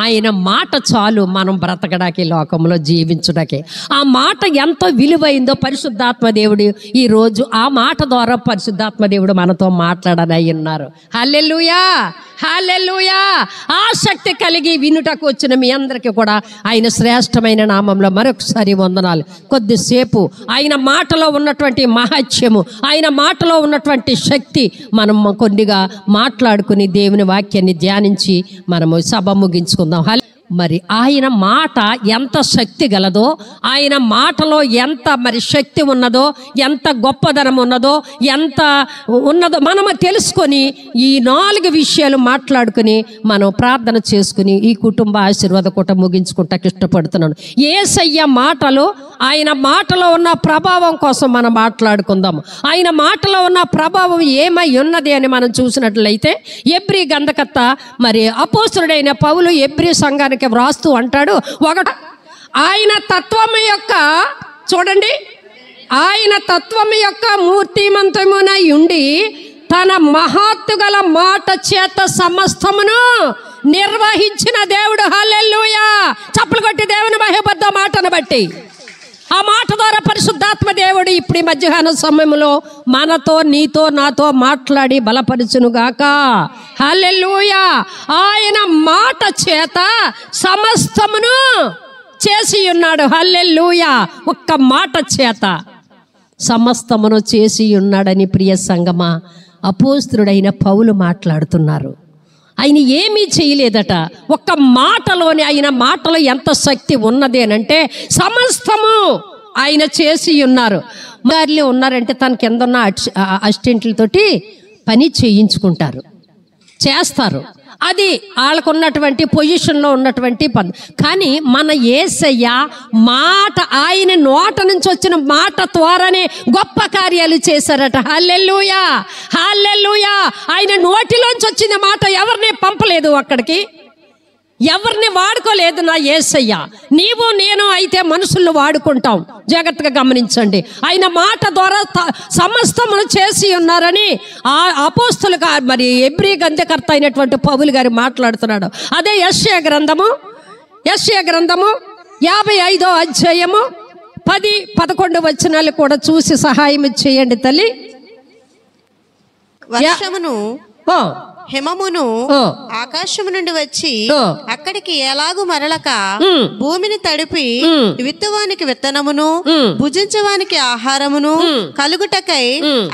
ఆయన మాట చాలు మనం బ్రతకడానికి, లోకంలో జీవించడానికి. ఆ మాట ఎంతో విలువైందో పరిశుద్ధాత్మ దేవుడు ఈరోజు ఆ మాట ద్వారా పరిశుద్ధాత్మ దేవుడు మనతో మాట్లాడనై ఉన్నారు. హల్లెలూయా, హల్లెలూయా. ఆసక్తి కలిగి వినుటకు వచ్చిన మీ అందరికీ కూడా ఆయన శ్రేష్టమైన నామంలో మరొకసారి వందనాలు. కొద్దిసేపు ఆయన మాటలో ఉన్నటువంటి మహత్యము, ఆయన మాటలో ఉన్నటువంటి శక్తి మనం కొద్దిగా మాట్లాడుకుని దేవుని వాక్యాన్ని ధ్యానించి మనము సభ ముగించుకుందాం. మరి ఆయన మాట ఎంత శక్తి గలదో, ఆయన మాటలో ఎంత మరి శక్తి ఉన్నదో, ఎంత గొప్పదనం ఉన్నదో, ఎంత ఉన్నదో మనము తెలుసుకొని ఈ 4 విషయాలు మాట్లాడుకుని మనం ప్రార్థన చేసుకుని ఈ కుటుంబ ఆశీర్వాద కూట ముగించుకుంటాకి ఇష్టపడుతున్నాను. యేసయ్య మాటలు, ఆయన మాటలో ఉన్న ప్రభావం కోసం మనం మాట్లాడుకుందాం. ఆయన మాటలో ఉన్న ప్రభావం ఏమై ఉన్నది అని మనం చూసినట్లయితే ఎబ్రీ గంధకర్త మరి అపోస్తలుడైన పౌలు ఎబ్రీ సంఘానికి వ్రాస్తూ అంటాడు, ఆయన తత్వము యొక్క, చూడండి, ఆయన తత్వము యొక్క మూర్తిమంతమునై ఉండి తన మహత్తు గల మాట చేత సమస్తమును నిర్వహించిన దేవుడు. హల్లెలూయా. చప్పలు కొట్టి దేవుని మహిమబద్ధ మాటను బట్టి, ఆ మాట ద్వారా పరిశుద్ధాత్మ దేవుడు ఇప్పుడు ఈ మధ్యాహ్న సమయంలో మనతో, నీతో, నాతో మాట్లాడి బలపరచునుగాక. హల్లెలూయా. ఆయన మాట చేత సమస్తమును చేసి ఉన్నాడు. హల్లెలూయా. ఒక్క మాట చేత సమస్తమును చేసి ఉన్నాడని ప్రియ సంగమా అపోస్తలుడైన పౌలు మాట్లాడుతున్నారు. ఆయన ఏమీ చేయలేదట. ఒక్క మాటలోని, ఆయన మాటలో ఎంత శక్తి ఉన్నది అని అంటే సమస్తము ఆయన చేసి ఉన్నారు. గారిలో ఉన్నారంటే తన కింద ఉన్న అసిస్టెంట్లతోటి పని చేయించుకుంటారు, చేస్తారు. అది వాళ్ళకున్నటువంటి పొజిషన్లో ఉన్నటువంటి పని. కానీ మన యేసయ్య మాట, ఆయన నోట నుంచి వచ్చిన మాట ద్వారానే గొప్ప కార్యాలు చేశారట. హల్లెలూయా, హల్లెలూయా. ఆయన నోటిలోంచి వచ్చిన మాట ఎవరిని పంపలేదు, అక్కడికి ఎవరిని వాడుకోలేదు. నా యేసయ్య, నీవు నేను అయితే మనుషులను వాడుకుంటాం. జాగ్రత్తగా గమనించండి. ఆయన మాట ద్వారా సమస్తమును చేసి ఉన్నారని ఆ అపోస్తలుగా మరి ఎబ్రీ గంధకర్త అయినటువంటి పౌలు గారు మాట్లాడుతున్నాడు. అదే యెషయా గ్రంథము 55వ అధ్యాయము 10-11 వచనాలు కూడా చూసి సహాయం చేయండి తల్లి. వర్షమును హిమమును ఆకాశము నుండి వచ్చి అక్కడికి ఎలాగు మరలక భూమిని తడిపి విత్తువానికి విత్తనమును భుజించవానికి ఆహారమును కలుగుటకై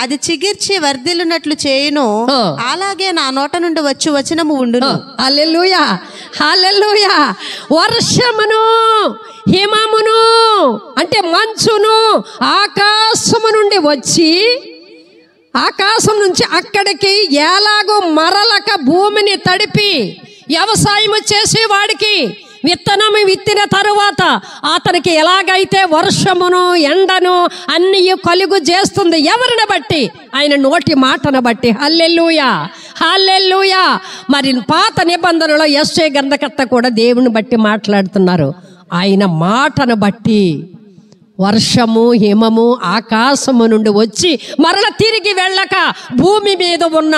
అది చిగిర్చి వర్ధిల్లునట్లు చేయును, అలాగే నా నోట నుండి వచ్చి వచనము ఉండును. హల్లెలూయా, హల్లెలూయా. వర్షమును హిమమును అంటే మంచును ఆకాశము నుండి వచ్చి, ఆకాశం నుంచి అక్కడికి ఎలాగో మరలక భూమిని తడిపి వ్యవసాయం చేసేవాడికి విత్తనం విత్తిన తరువాత అతనికి ఎలాగైతే వర్షమును ఎండను అన్నీ కలుగు చేస్తుంది, ఎవరిని బట్టి? ఆయన నోటి మాటను బట్టి. హల్లెలూయా, హల్లెలూయా. మరి పాత నిబంధనలో యెషయా గ్రంథకర్త కూడా దేవుని బట్టి మాట్లాడుతున్నారు. ఆయన మాటను బట్టి వర్షము హిమము ఆకాశము నుండి వచ్చి మరల తిరిగి వెళ్ళక భూమి మీద ఉన్న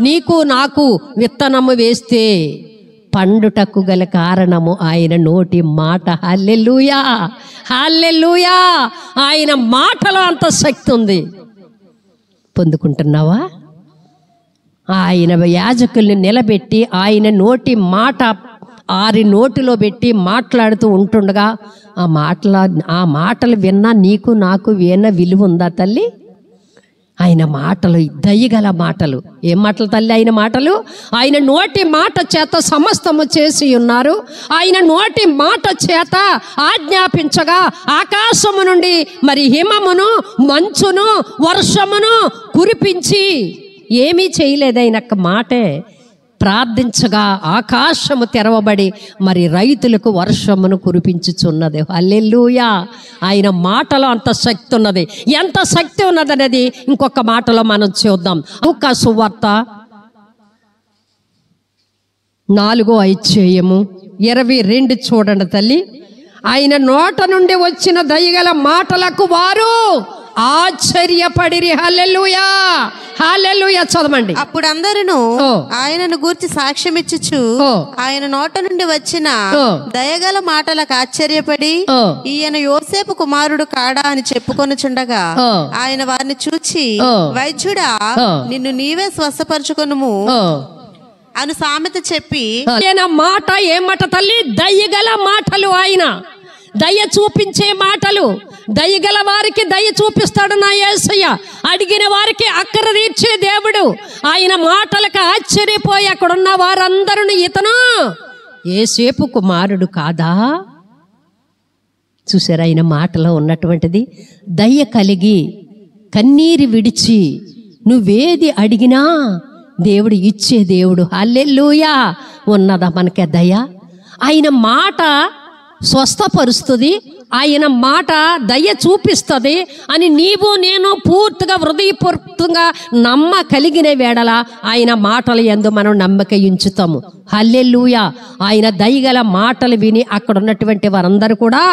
నీకు నాకు విత్తనము వేస్తే పండుటకు గల కారణము ఆయన నోటి మాట. హల్లెలూయా, హల్లెలూయా. ఆయన మాటలో అంత శక్తి ఉంది. పొందుకుంటున్నావా? ఆయన యాజకుల్ని నిలబెట్టి ఆయన నోటి మాట ఆరి నోటిలో పెట్టి మాట్లాడుతూ ఉంటుండగా ఆ మాటలు విన్నా నీకు నాకు విలువ ఉందా తల్లి? ఆయన మాటలు దయగల మాటలు. ఏం మాటలు తల్లి? ఆయన మాటలు. ఆయన నోటి మాట చేత సమస్తము చేసి ఉన్నారు. ఆయన నోటి మాట చేత ఆజ్ఞాపించగా ఆకాశము నుండి మరి హిమమును మంచును వర్షమును కురిపించి ఏమీ చేయలేదు. ఆయన మాటే ప్రార్థించగా ఆకాశము తెరవబడి మరి రైతులకు వర్షమును కురిపించుచున్నది. హల్లెలూయా. ఆయన మాటలో అంత శక్తి ఉన్నది. ఎంత శక్తి ఉన్నదనేది ఇంకొక మాటలో మనం చూద్దాం. లూకా సువార్త 4వ అధ్యాయము 22 చూడండి తల్లి. ఆయన నోట నుండి వచ్చిన దయగల మాటలకు వారు ఆశ్చర్యపడిరి. హల్లెలూయా, హల్లెలూయా. చదవండి. అప్పుడు అందరూ ఆయనను గూర్చి సాక్ష్యం ఇచ్చుచు ఆయన నోట నుండి వచ్చిన దయగల మాటలకు ఆశ్చర్యపడి ఈయన యోసేపు కుమారుడు కాడా అని చెప్పుకొనుచుండగా ఆయన వారిని చూచి, వైద్యుడా, నిన్ను నీవే స్వస్థపరచుకొనుము అని సామెత చెప్పి, ఆయన మాట ఏమాట తల్లి? దయగల మాటలు. ఆయన దయ చూపించే మాటలు. దయగల వారికి దయ చూపిస్తాడు నా యేసయ్య. అడిగిన వారికి అక్కర తీర్చే దేవుడు. ఆయన మాటలకు ఆశ్చర్యపోయి అక్కడున్న వారందరూ, ఇతను యోసేపు కుమారుడు కాదా? చూసారా ఆయన మాటలో ఉన్నటువంటిది? దయ కలిగి కన్నీరు విడిచి నువ్వేది అడిగినా దేవుడు ఇచ్చే దేవుడు. హల్లెలూయా. ఉన్నదా మనకే దయ? ఆయన మాట స్వస్థపరుస్తుంది, ఆయన మాట దయ చూపిస్తుంది అని నీవు నేను పూర్తిగా హృదయపూర్వకంగా నమ్మ కలిగిన వేళల ఆయన మాటలు యందు మనం నమ్మక ఉంచుతాము. హల్లెలూయా. ఆయన దయగల మాటలు విని అక్కడ ఉన్నటువంటి వారందరూ కూడా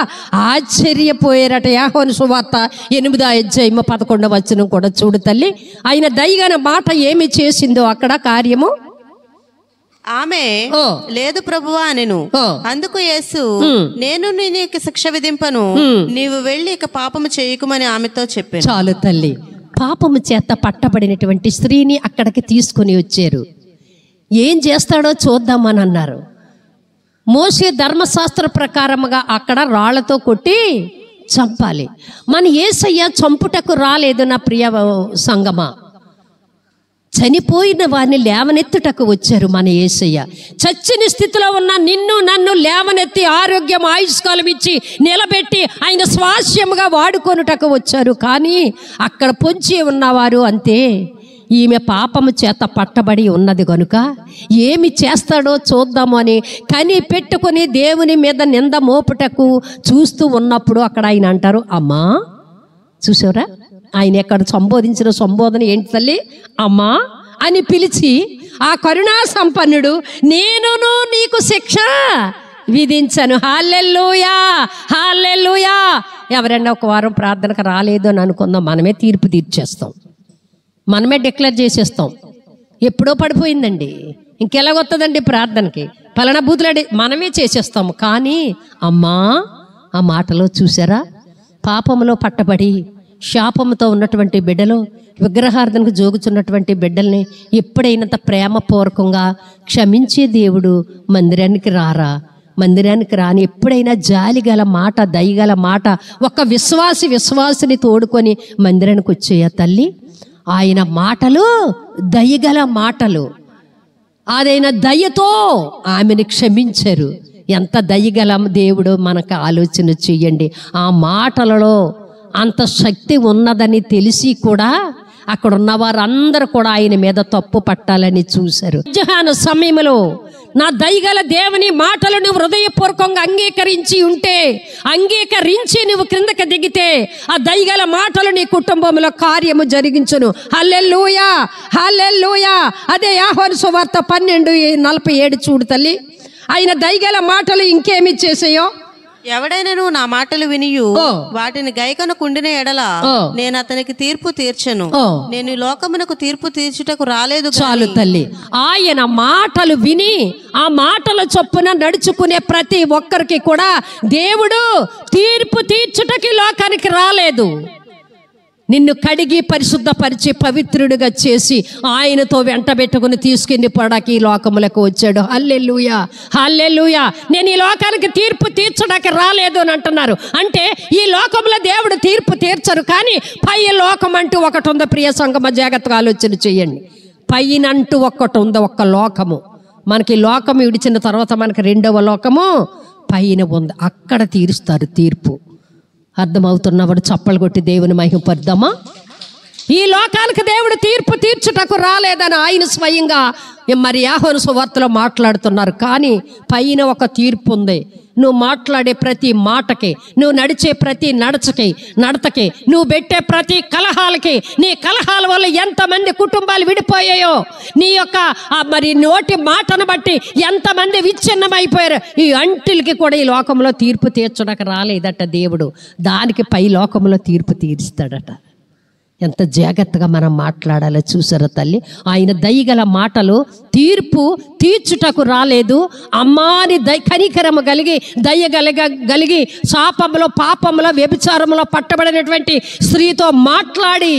ఆశ్చర్యపోయారట. యోహాను సువార్త 8వ అధ్యాయం 11వ వచనం కూడా చూడు తల్లి. ఆయన దయగల మాట ఏమి చేసిందో అక్కడ కార్యము. ఆమె లేదు ప్రభువా అనెను. అందుకు యేసు, నేను నీకు శిక్ష విధింపను, నీవు వెళ్ళి ఇక పాపము చేయకుమని ఆమెతో చెప్పాను. చాలు తల్లి. పాపము చేత పట్టబడినటువంటి స్త్రీని అక్కడికి తీసుకుని వచ్చారు. ఏం చేస్తాడో చూద్దామని అన్నారు. మోషే ధర్మశాస్త్ర ప్రకారముగా అక్కడ రాళ్లతో కొట్టి చంపాలి. మన యేసయ్య చంపుటకు రాలేదు నా ప్రియ సంగమా. చనిపోయిన వారిని లేవనెత్తుటకు వచ్చారు మన యేసయ్య. చచ్చిన స్థితిలో ఉన్న నిన్ను నన్ను లేవనెత్తి ఆరోగ్యం ఆయుష్కాలం ఇచ్చి నిలబెట్టి ఆయన స్వాస్యముగా వాడుకొనుటకు వచ్చారు. కానీ అక్కడ పొంచి ఉన్నవారు అంతే. ఈమె పాపము చేత పట్టబడి ఉన్నది కనుక ఏమి చేస్తాడో చూద్దాము అని కని పెట్టుకుని దేవుని మీద నింద మోపుటకు చూస్తూ ఉన్నప్పుడు అక్కడ ఆయన అంటారు, అమ్మా. చూసారా ఆయన ఎక్కడ సంబోధించిన సంబోధన ఏంటి తల్లి? అమ్మా అని పిలిచి ఆ కరుణా సంపన్నుడు, నేనును నీకు శిక్ష విధించను. హల్లెలూయా, హల్లెలూయా. ఎవరైనా ఒక వారం ప్రార్థనకు రాలేదు అని అనుకుందాం, మనమే తీర్పు తీర్చేస్తాం, మనమే డిక్లేర్ చేసేస్తాం. ఎప్పుడో పడిపోయిందండి, ఇంకెలాగొస్తుందండి ప్రార్థనకి? పలానా బూతులాడి మనమే చేసేస్తాము. కానీ అమ్మా ఆ మాటలో చూసారా, పాపంలో పట్టబడి శాపముతో ఉన్నటువంటి బిడ్డలు, విగ్రహార్థనకు జోగుచున్నటువంటి బిడ్డల్ని ఎప్పుడైనంత ప్రేమపూర్వకంగా క్షమించే దేవుడు మందిరానికి రారా? మందిరానికి రాని ఎప్పుడైనా జాలిగల మాట, దయగల మాట ఒక విశ్వాసిని తోడుకొని మందిరానికి వచ్చేయ తల్లి. ఆయన మాటలు దయగల మాటలు. అదైన దయతో ఆమెను క్షమించారు. ఎంత దయగల దేవుడు మనకు ఆలోచన చెయ్యండి. ఆ మాటలలో అంత శక్తి ఉన్నదని తెలిసి కూడా అక్కడ ఉన్న వారందరూ కూడా ఆయన మీద తప్పు పట్టాలని చూశారు. మధ్యాహ్న సమయంలో నా దయగల దేవుని మాటలు నువ్వు హృదయపూర్వకంగా అంగీకరించి ఉంటే, అంగీకరించి నువ్వు క్రిందకి దిగితే ఆ దయగల మాటలు నీ కుటుంబంలో కార్యము జరిగించును. హల్లెలూయా, హల్లెలూయా. అదే యోహాను సువార్త 12:47 చూడు తల్లి. ఆయన దయగల మాటలు ఇంకేమి చేసాయో, ఎవడైనను నా మాటలు వినియు వాటిని గైకొనకుండిన ఎడల నేను అతనికి తీర్పు తీర్చను. నేను ఈ లోకమునకు తీర్పు తీర్చుటకు రాలేదు. చాలు తల్లి. ఆయన మాటలు విని ఆ మాటల చొప్పున నడుచుకునే ప్రతి ఒక్కరికి కూడా దేవుడు తీర్పు తీర్చుటకి లోకానికి రాలేదు. నిన్ను కడిగి పరిశుద్ధపరిచి పవిత్రుడిగా చేసి ఆయనతో వెంట పెట్టుకుని తీసుకుని పోవడానికి ఈ లోకములకు వచ్చాడు. హల్లెలూయా, హల్లెలూయా. నేను ఈ లోకానికి తీర్పు తీర్చడానికి రాలేదు అని అంటున్నారు. అంటే ఈ లోకంలో దేవుడు తీర్పు తీర్చరు, కానీ పై లోకం అంటూ ఒకటి ఉందో ప్రియ సంగమ, జాగ్రత్తగా ఆలోచన చేయండి. పైనంటూ ఒక్కటి ఉందో, ఒక్క లోకము. మనకి లోకం విడిచిన తర్వాత మనకి రెండవ లోకము పైన ఉంది. అక్కడ తీరుస్తారు తీర్పు. అర్థమవుతున్నవాడు చప్పలు కొట్టి దేవుని మహిమపడదామా? ఈ లోకానికి దేవుడు తీర్పు తీర్చుటకు రాలేదని ఆయన స్వయంగా మరి యోహాను సువార్తలో మాట్లాడుతున్నారు. కానీ పైన ఒక తీర్పు ఉంది. నువ్వు మాట్లాడే ప్రతి మాటకి, నువ్వు నడిచే ప్రతి నడతకి, నువ్వు పెట్టే ప్రతి కలహాలకి, నీ కలహాల వల్ల ఎంతమంది కుటుంబాలు విడిపోయాయో, నీ యొక్క మరి నోటి మాటను బట్టి ఎంతమంది విచ్ఛిన్నమైపోయారు. ఈ అంటిలకి కూడా ఈ లోకంలో తీర్పు తీర్చడానికి రాలేదట దేవుడు. దానికి పై లోకంలో తీర్పు తీరుస్తాడట. ఎంత జాగ్రత్తగా మనం మాట్లాడాలో చూసారా తల్లి. ఆయన దయగల మాటలు తీర్పు తీర్చుటకు రాలేదు, అమ్మాని కనికరము కలిగి దయ కలిగి శాపంలో పాపంలో వ్యభిచారంలో పట్టబడినటువంటి స్త్రీతో మాట్లాడి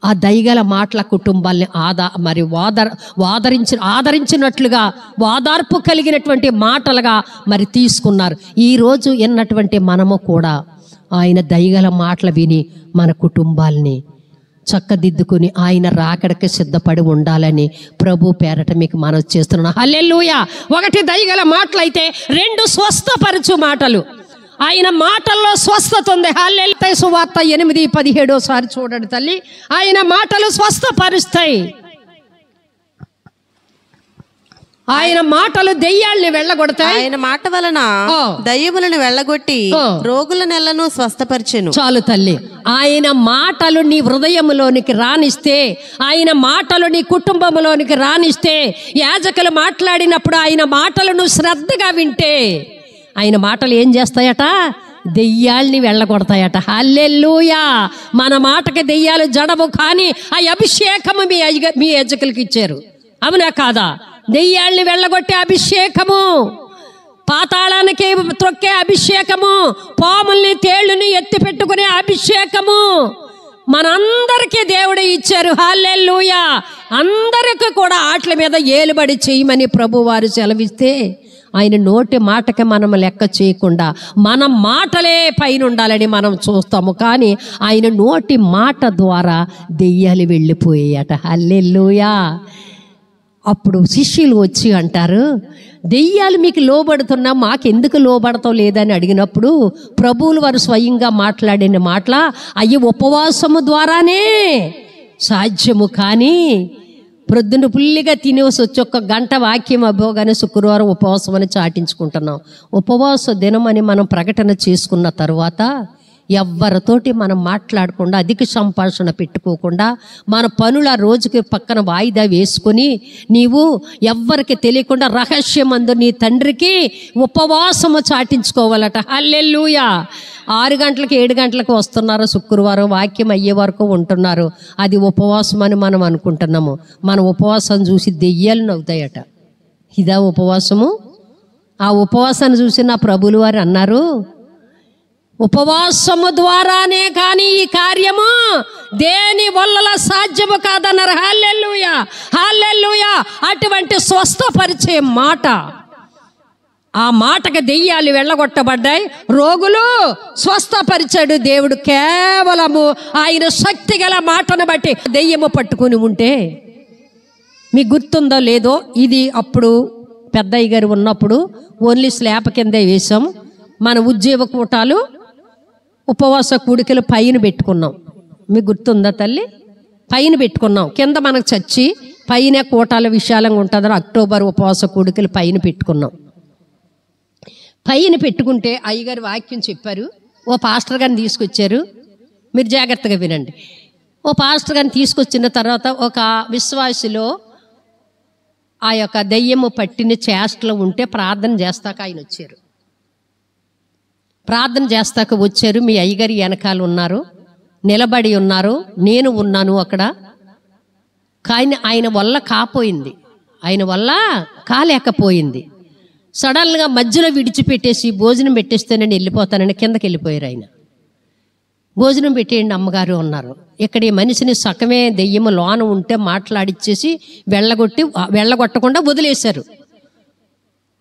ఆ దయగల మాటల కుటుంబాల్ని ఆదరించినట్లుగా వాదార్పు కలిగినటువంటి మాటలుగా మరి తీసుకున్నారు. ఈరోజు ఎన్నటువంటి మనము కూడా ఆయన దయగల మాటలు విని మన కుటుంబాల్ని చక్కదిద్దుకుని ఆయన రాకడకి సిద్ధపడి ఉండాలని ప్రభు పేరట మీకు మనం చేస్తున్నాను. హల్లెలూయా. ఒకటి దయగల మాటలైతే, రెండు స్వస్థపరచు మాటలు. ఆయన మాటల్లో స్వస్థత ఉంది. హల్లెలూయా. సువార్త 8:17 చూడండి తల్లి. ఆయన మాటలు స్వస్థపరుస్తాయి. ఆయన మాటలు దెయ్యాల్ని వెళ్ళగొడతాయి. ఆయన మాట వలన దయ్యములను వెళ్ళగొట్టి రోగుల నెలను స్వస్థపరిచెను. చాలు తల్లి. ఆయన మాటలు నీ హృదయంలోనికి రానిస్తే, ఆయన మాటలు నీ కుటుంబంలోనికి రానిస్తే, యాజకులు మాట్లాడినప్పుడు ఆయన మాటలను శ్రద్ధగా వింటే ఆయన మాటలు ఏం చేస్తాయట? దెయ్యాల్ని వెళ్ళగొడతాయట. హల్లెలూయా. మన మాటకి దెయ్యాలు జడము, కానీ ఆ అభిషేకము మీ యాజకులకి ఇచ్చారు. అవునా కాదా? దెయ్యాల్ని వెళ్ళగొట్టే అభిషేకము, పాతాళానికి త్రొక్కే అభిషేకము, పాముల్ని తేళ్లని ఎత్తి పెట్టుకునే అభిషేకము మనందరికీ దేవుడు ఇచ్చారు. హల్లెలూయా. అందరికీ కూడా ఆటల మీద ఏలుబడి చేయమని ప్రభు వారు సెలవిస్తే, ఆయన నోటి మాటకి మనం లెక్క చేయకుండా మన మాటలే పైన ఉండాలని మనం చూస్తాము, కానీ ఆయన నోటి మాట ద్వారా దెయ్యాలు వెళ్ళిపోయాయట. హల్లెలూయా. అప్పుడు శిష్యులు వచ్చి అంటారు, దెయ్యాలు మీకు లోబడుతున్నా మాకెందుకు లోబడతాం లేదని అడిగినప్పుడు ప్రభువులు వారు స్వయంగా మాట్లాడిన మాటల, అయ్యి ఉపవాసము ద్వారానే సాధ్యము, కానీ ప్రొద్దున పుల్లిగా తినేసి వచ్చి 1 గంట వాక్యం అభోగానే శుక్రవారం ఉపవాసం అని చాటించుకుంటున్నాం. ఉపవాస దినం అని మనం ప్రకటన చేసుకున్న తర్వాత ఎవ్వరితోటి మనం మాట్లాడకుండా, అధిక సంభాషణ పెట్టుకోకుండా, మన పనుల రోజుకి పక్కన వాయిదా వేసుకొని నీవు ఎవ్వరికి తెలియకుండా రహస్యమందు నీ తండ్రికి ఉపవాసము చాటించుకోవాలట. హల్లెలూయా. 6 గంటలకు 7 గంటలకు వస్తున్నారు, శుక్రవారం వాక్యం అయ్యే వరకు ఉంటున్నారు. అది ఉపవాసం అని మనం అనుకుంటున్నాము. మన ఉపవాసం చూసి దెయ్యాలు నవ్వుతాయట. ఇదా ఉపవాసము? ఆ ఉపవాసాన్ని చూసి నా ప్రభులు వారు అన్నారు, ఉపవాసము ద్వారానే కానీ ఈ కార్యము దేని వల్ల సాధ్యము కాదన్నారు. హల్లెలూయా. హల్లెలూయా. అటువంటి స్వస్థపరిచే మాట, ఆ మాటకి దెయ్యాలు వెళ్ళగొట్టబడ్డాయి, రోగులు స్వస్థపరిచాడు దేవుడు. కేవలము ఆయన శక్తి గల మాటను బట్టి దెయ్యము పట్టుకుని ఉంటే, మీకు గుర్తుందో లేదో, ఇది అప్పుడు పెద్దయ్య గారు ఉన్నప్పుడు ఓన్లీ స్లాబ్ కిందే వేసాం. మన ఉద్యోగ కూటాలు ఉపవాస కూడికలు పైన పెట్టుకున్నాం. మీకు గుర్తుందా తల్లి? పైన పెట్టుకున్నాం. కింద మనకు చచ్చి పైన కూటాల విశాలంగా ఉంటుందని అక్టోబర్ ఉపవాస కూడికలు పైన పెట్టుకున్నాం. పైన పెట్టుకుంటే అయ్యగారు వాక్యం చెప్పారు. ఓ పాస్టర్ గారిని తీసుకొచ్చారు. మీరు జాగ్రత్తగా వినండి. ఓ పాస్టర్ గారిని తీసుకొచ్చిన తర్వాత ఒక విశ్వాసిలో ఆ యొక్క దెయ్యము పట్టిన చేష్టలో ఉంటే ప్రార్థన చేస్తాక ఆయన వచ్చారు. ప్రార్థన చేస్తాక వచ్చారు. మీ అయ్యగారి వెనకాల ఉన్నారు, నిలబడి ఉన్నారు, నేను ఉన్నాను అక్కడ. కానీ ఆయన వల్ల కాపోయింది, ఆయన వల్ల కాలేకపోయింది. సడన్గా మధ్యలో విడిచిపెట్టేసి భోజనం పెట్టేస్తే నేను వెళ్ళిపోతానని కిందకి వెళ్ళిపోయారు. ఆయన భోజనం పెట్టేయండి అమ్మగారు అన్నారు. ఇక్కడ ఈ మనిషిని సగమే దెయ్యము లోన ఉంటే మాట్లాడిచ్చేసి వెళ్ళగొట్టకుండా వదిలేశారు.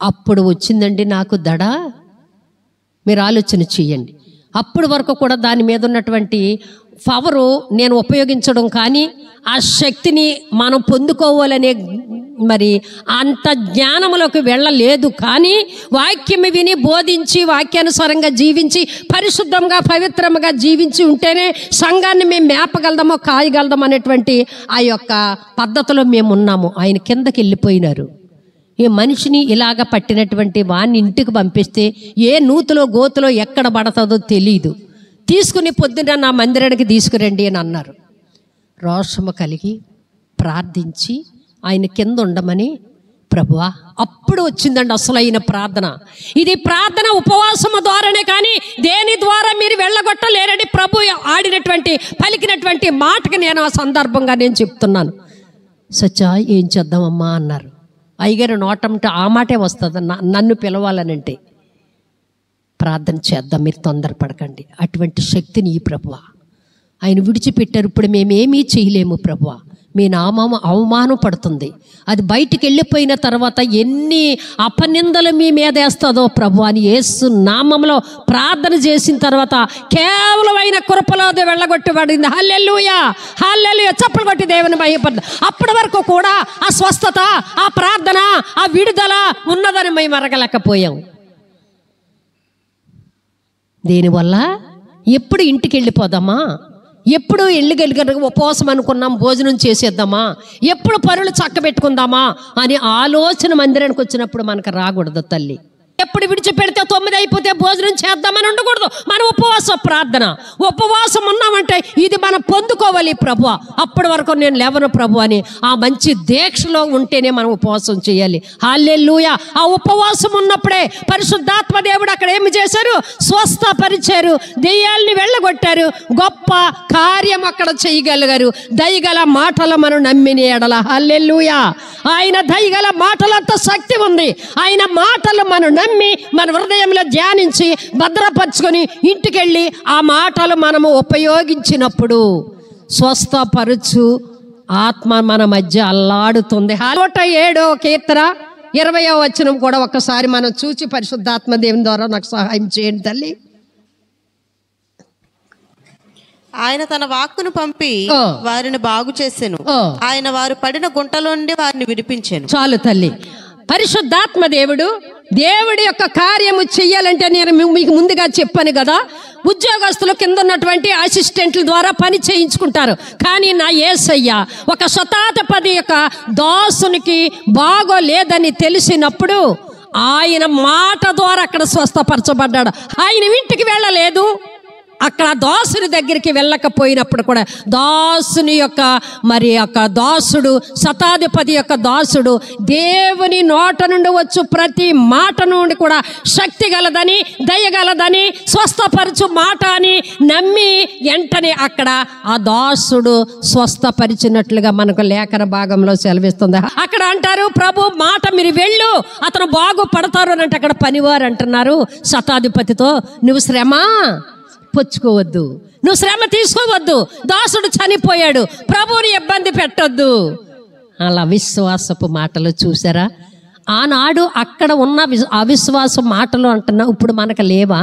అప్పుడు వచ్చిందండి నాకు దడ. మీరు ఆలోచన చెయ్యండి. అప్పటి వరకు కూడా దాని మీద ఉన్నటువంటి పవరు నేను ఉపయోగించడం కానీ, ఆ శక్తిని మనం పొందుకోవాలనే మరి అంత జ్ఞానంలోకి వెళ్ళలేదు. కానీ వాక్యం విని బోధించి వాక్యానుసారంగా జీవించి పరిశుద్ధంగా పవిత్రంగా జీవించి ఉంటేనే సంఘాన్ని మేము మేపగలదామో కాయగలదాం అనేటువంటి ఆ యొక్క పద్ధతిలో మేము ఉన్నాము. ఆయన కిందకి వెళ్ళిపోయినారు. ఈ మనిషిని ఇలాగ పట్టినటువంటి వాడిని ఇంటికి పంపిస్తే ఏ నూతులో గోతులో ఎక్కడ పడతాదో తెలీదు. తీసుకుని పొద్దున నా మందిరానికి తీసుకురండి అని అన్నారు. రోషము కలిగి ప్రార్థించి ఆయన కింద ఉండమని ప్రభువా. అప్పుడు వచ్చిందండి అసలైన ప్రార్థన. ఇది ప్రార్థన ఉపవాసము ద్వారానే కానీ దేని ద్వారా మీరు వెళ్ళగొట్టలేరని ప్రభు ఆడినటువంటి పలికినటువంటి మాటకి నేను ఆ సందర్భంగా నేను చెప్తున్నాను. సచ్చా ఏం చేద్దామమ్మా అన్నారు. అయ్యగారు నోటంటే ఆ మాటే వస్తుంది, నన్ను పిలవాలనంటే. ప్రార్థన చేద్దాం, మీరు తొందరపడకండి. అటువంటి శక్తిని ఈ ప్రభువా ఆయన విడిచిపెట్టారు. ఇప్పుడు మేమేమీ చేయలేము ప్రభువా, మీ నామం అవమానం పడుతుంది. అది బయటికి వెళ్ళిపోయిన తర్వాత ఎన్ని అపనిందలు మీ మీద వేస్తుందో ప్రభు అని యేసు నామంలో ప్రార్థన చేసిన తర్వాత కేవలం అయిన కృపలో వెళ్ళగొట్టబడింది. హల్లెలూయా, హల్లెలూయా. చప్పలు కొట్టి దేవుని మహిమపడదు. అప్పటి వరకు కూడా ఆ స్వస్థత, ఆ ప్రార్థన, ఆ విడుదల ఉన్నదని మేము అరగలేకపోయాం. దీనివల్ల ఎప్పుడు ఇంటికి వెళ్ళిపోదామా, ఎప్పుడు ఇళ్ళకి ఉపవాసం అనుకున్నాం, భోజనం చేసేద్దామా, ఎప్పుడు పనులు చక్క పెట్టుకుందామా అని ఆలోచన మందిరానికి వచ్చినప్పుడు మనకు రాకూడదు తల్లి. ఎప్పుడు విడిచిపెడితే 9 అయిపోతే భోజనం చేద్దామని ఉండకూడదు. మన ఉపవాసం ఉన్నామంటే ఇది మనం పొందుకోవాలి ప్రభు. అప్పటి వరకు నేను లేవను ప్రభు అని ఆ మంచి దీక్షలో ఉంటేనే మనం ఉపవాసం చేయాలి. హల్లెలూయా. ఆ ఉపవాసం ఉన్నప్పుడే పరిశుద్ధాత్మ దేవుడు అక్కడ ఏమి చేశారు, స్వస్థపరిచారు, దెయ్యాల్ని వెళ్ళగొట్టారు, గొప్ప కార్యం అక్కడ చేయగలిగారు. దయగల మాటలు మనం నమ్మిన ఎడల. హల్లెలూయా. ఆయన దయగల మాటలంత శక్తి ఉంది. ఆయన మాటలు మనం నమ్మి మన హృదయంలో ధ్యానించి భద్రపరుచుకొని ఇంటికెళ్ళి ఆ మాటలు మనము ఉపయోగించినప్పుడు స్వస్థపరచు ఆత్మ మన మధ్య అల్లాడుతుంది. 107వ కీర్తన 20వ వచనం కూడా ఒక్కసారి మనం చూచి పరిశుద్ధాత్మ దేవుని ద్వారా నాకు సహాయం చేయండి తల్లి. ఆయన తన వాక్కును పంపి వారిని బాగు చేసెను. ఆయన వారు పడిన గుంటలో నుండి వారిని విడిపించెను. చాలు తల్లి. పరిశుద్ధాత్మ దేవుడి యొక్క కార్యము చెయ్యాలంటే నేను మీకు ముందుగా చెప్పాను కదా, ఉద్యోగస్తులు కింద ఉన్నటువంటి అసిస్టెంట్ల ద్వారా పని చేయించుకుంటారు. కానీ నా యేసయ్య ఒక శతాధిపతి యొక్క దాసునికి బాగోలేదని తెలిసినప్పుడు ఆయన మాట ద్వారా అక్కడ స్వస్థపరచబడ్డాడు. ఆయన ఇంటికి వెళ్ళలేదు, అక్కడ దాసుని దగ్గరికి వెళ్ళకపోయినప్పుడు కూడా దాసుని యొక్క దాసుడు, శతాధిపతి యొక్క దాసుడు దేవుని నోట నుండి వచ్చు ప్రతి మాట నుండి కూడా శక్తి గలదని, దయగలదని, స్వస్థపరచు మాట అని నమ్మి వెంటనే అక్కడ ఆ దాసుడు స్వస్థపరిచినట్లుగా మనకు లేఖన భాగంలో సెలవిస్తుంది. అక్కడ అంటారు, ప్రభు మాట మీరు వెళ్ళు, అతను బాగుపడతారు అని అంటే అక్కడ పనివారు అంటున్నారు శతాధిపతితో, నువ్వు శ్రమ పుచ్చుకోవద్దు, నువ్వు శ్రమ తీసుకోవద్దు, దాసుడు చనిపోయాడు, ప్రభువుని ఇబ్బంది పెట్టొద్దు. అలా అవిశ్వాసపు మాటలు చూసారా? ఆనాడు అక్కడ ఉన్న అవిశ్వాస మాటలు అంటున్నా, ఇప్పుడు మనకు లేవా?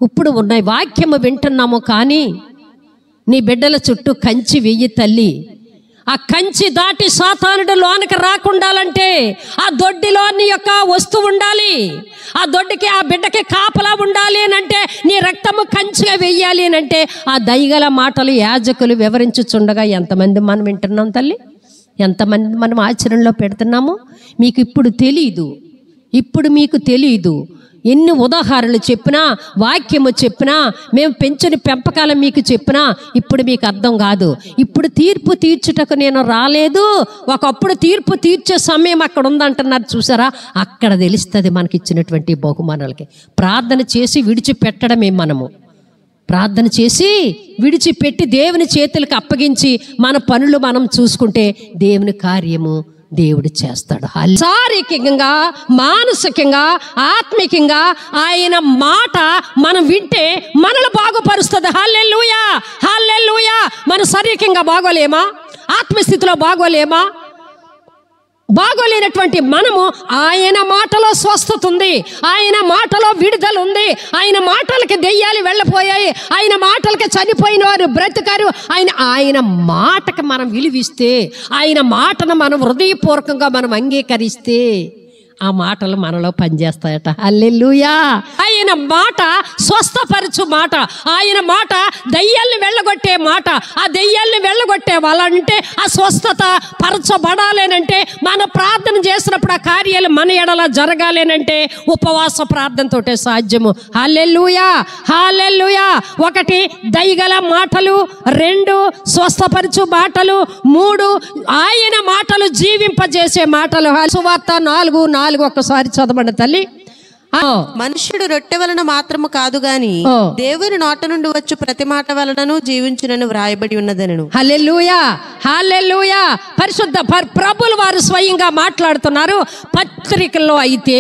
ఇప్పుడు ఉన్నాయి. వాక్యము వింటున్నాము కానీ నీ బిడ్డల చుట్టూ కంచి వెయ్యి తల్లి. ఆ కంచి దాటి సాతానుడు లోనికి రాకుండాలంటే ఆ దొడ్డిలో నీ యొక్క వస్తువు ఉండాలి, ఆ దొడ్డికి ఆ బిడ్డకి కాపలా ఉండాలి అని అంటే, నీ రక్తము కంచిగా వెయ్యాలి అని అంటే ఆ దయగల మాటలు యాజకులు వివరించుచుండగా ఎంతమంది మనం వింటున్నాం తల్లి, ఎంతమంది మనం ఆచరణలో పెడుతున్నాము? మీకు ఇప్పుడు మీకు తెలీదు. ఎన్ని ఉదాహరణలు చెప్పినా, వాక్యము చెప్పినా, మేము పెంచని పెంపకాలం మీకు చెప్పినా ఇప్పుడు మీకు అర్థం కాదు. ఇప్పుడు తీర్పు తీర్చుటకు నేను రాలేదు, ఒకప్పుడు తీర్పు తీర్చే సమయం అక్కడ ఉందంటున్నారు చూసారా? అక్కడ తెలుస్తుంది మనకి ఇచ్చినటువంటి బహుమానాలకి. ప్రార్థన చేసి విడిచిపెట్టడమే మనము. ప్రార్థన చేసి విడిచిపెట్టి దేవుని చేతులకు అప్పగించి మన పనులు మనం చూసుకుంటే దేవుని కార్యము దేవుడు చేస్తాడు. శారీరకంగా, మానసికంగా, ఆత్మికంగా ఆయన మాట మనం వింటే మనల్ని బాగుపరుస్తుంది. హల్లెలూయా, హల్లెలూయా. మన శారీరకంగా బాగోలేమా? ఆత్మస్థితిలో బాగోలేమా? బాగోలేనటువంటి మనము ఆయన మాటలో స్వస్థత ఉంది, ఆయన మాటలో విడుదల ఉంది, ఆయన మాటలకి దెయ్యాలు వెళ్ళిపోయాయి, ఆయన మాటలకి చనిపోయిన వారు బ్రతికారు. ఆయన మాటకి మనం విలువిస్తే, ఆయన మాటను మనం హృదయపూర్వకంగా మనం అంగీకరిస్తే ఆ మాటలు మనలో పనిచేస్తాయట. హల్లెలూయా. ఆయన మాట స్వస్థపరచు మాట, ఆయన మాట దయ్యాల్ని వెళ్ళగొట్టే మాట. ఆ దయ్యాల్ని వెళ్ళగొట్టే వాళ్ళంటే ఆ స్వస్థత పరచబడాలేనంటే, మన ప్రార్థన చేసినప్పుడు ఆ కార్యాలు మన ఎడల జరగాలేనంటే ఉపవాస ప్రార్థనతోటే సాధ్యము. హల్లెలూయా, హల్లెలూయా. 1 దయగల మాటలు, 2 స్వస్థపరచు మాటలు, 3 ఆయన మాటలు జీవింపజేసే మాటలు. సువార్త 4:4 ఒక్కసారి చదవండి తల్లి. మనుష్యుడు రొట్టె వలన మాత్రము కాదు గాని దేవుని నోట నుండి వచ్చు ప్రతి మాట వలనను జీవించునని వ్రాయబడి ఉన్నదనను. హల్లెలూయా, హల్లెలూయా. పరిశుద్ధ ప్రభువులు వారు స్వయంగా మాట్లాడుతున్నారు. పత్రికల్లో అయితే,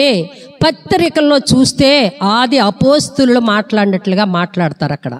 పత్రికల్లో చూస్తే ఆది అపోస్తులు మాట్లాడినట్లుగా మాట్లాడతారు. అక్కడ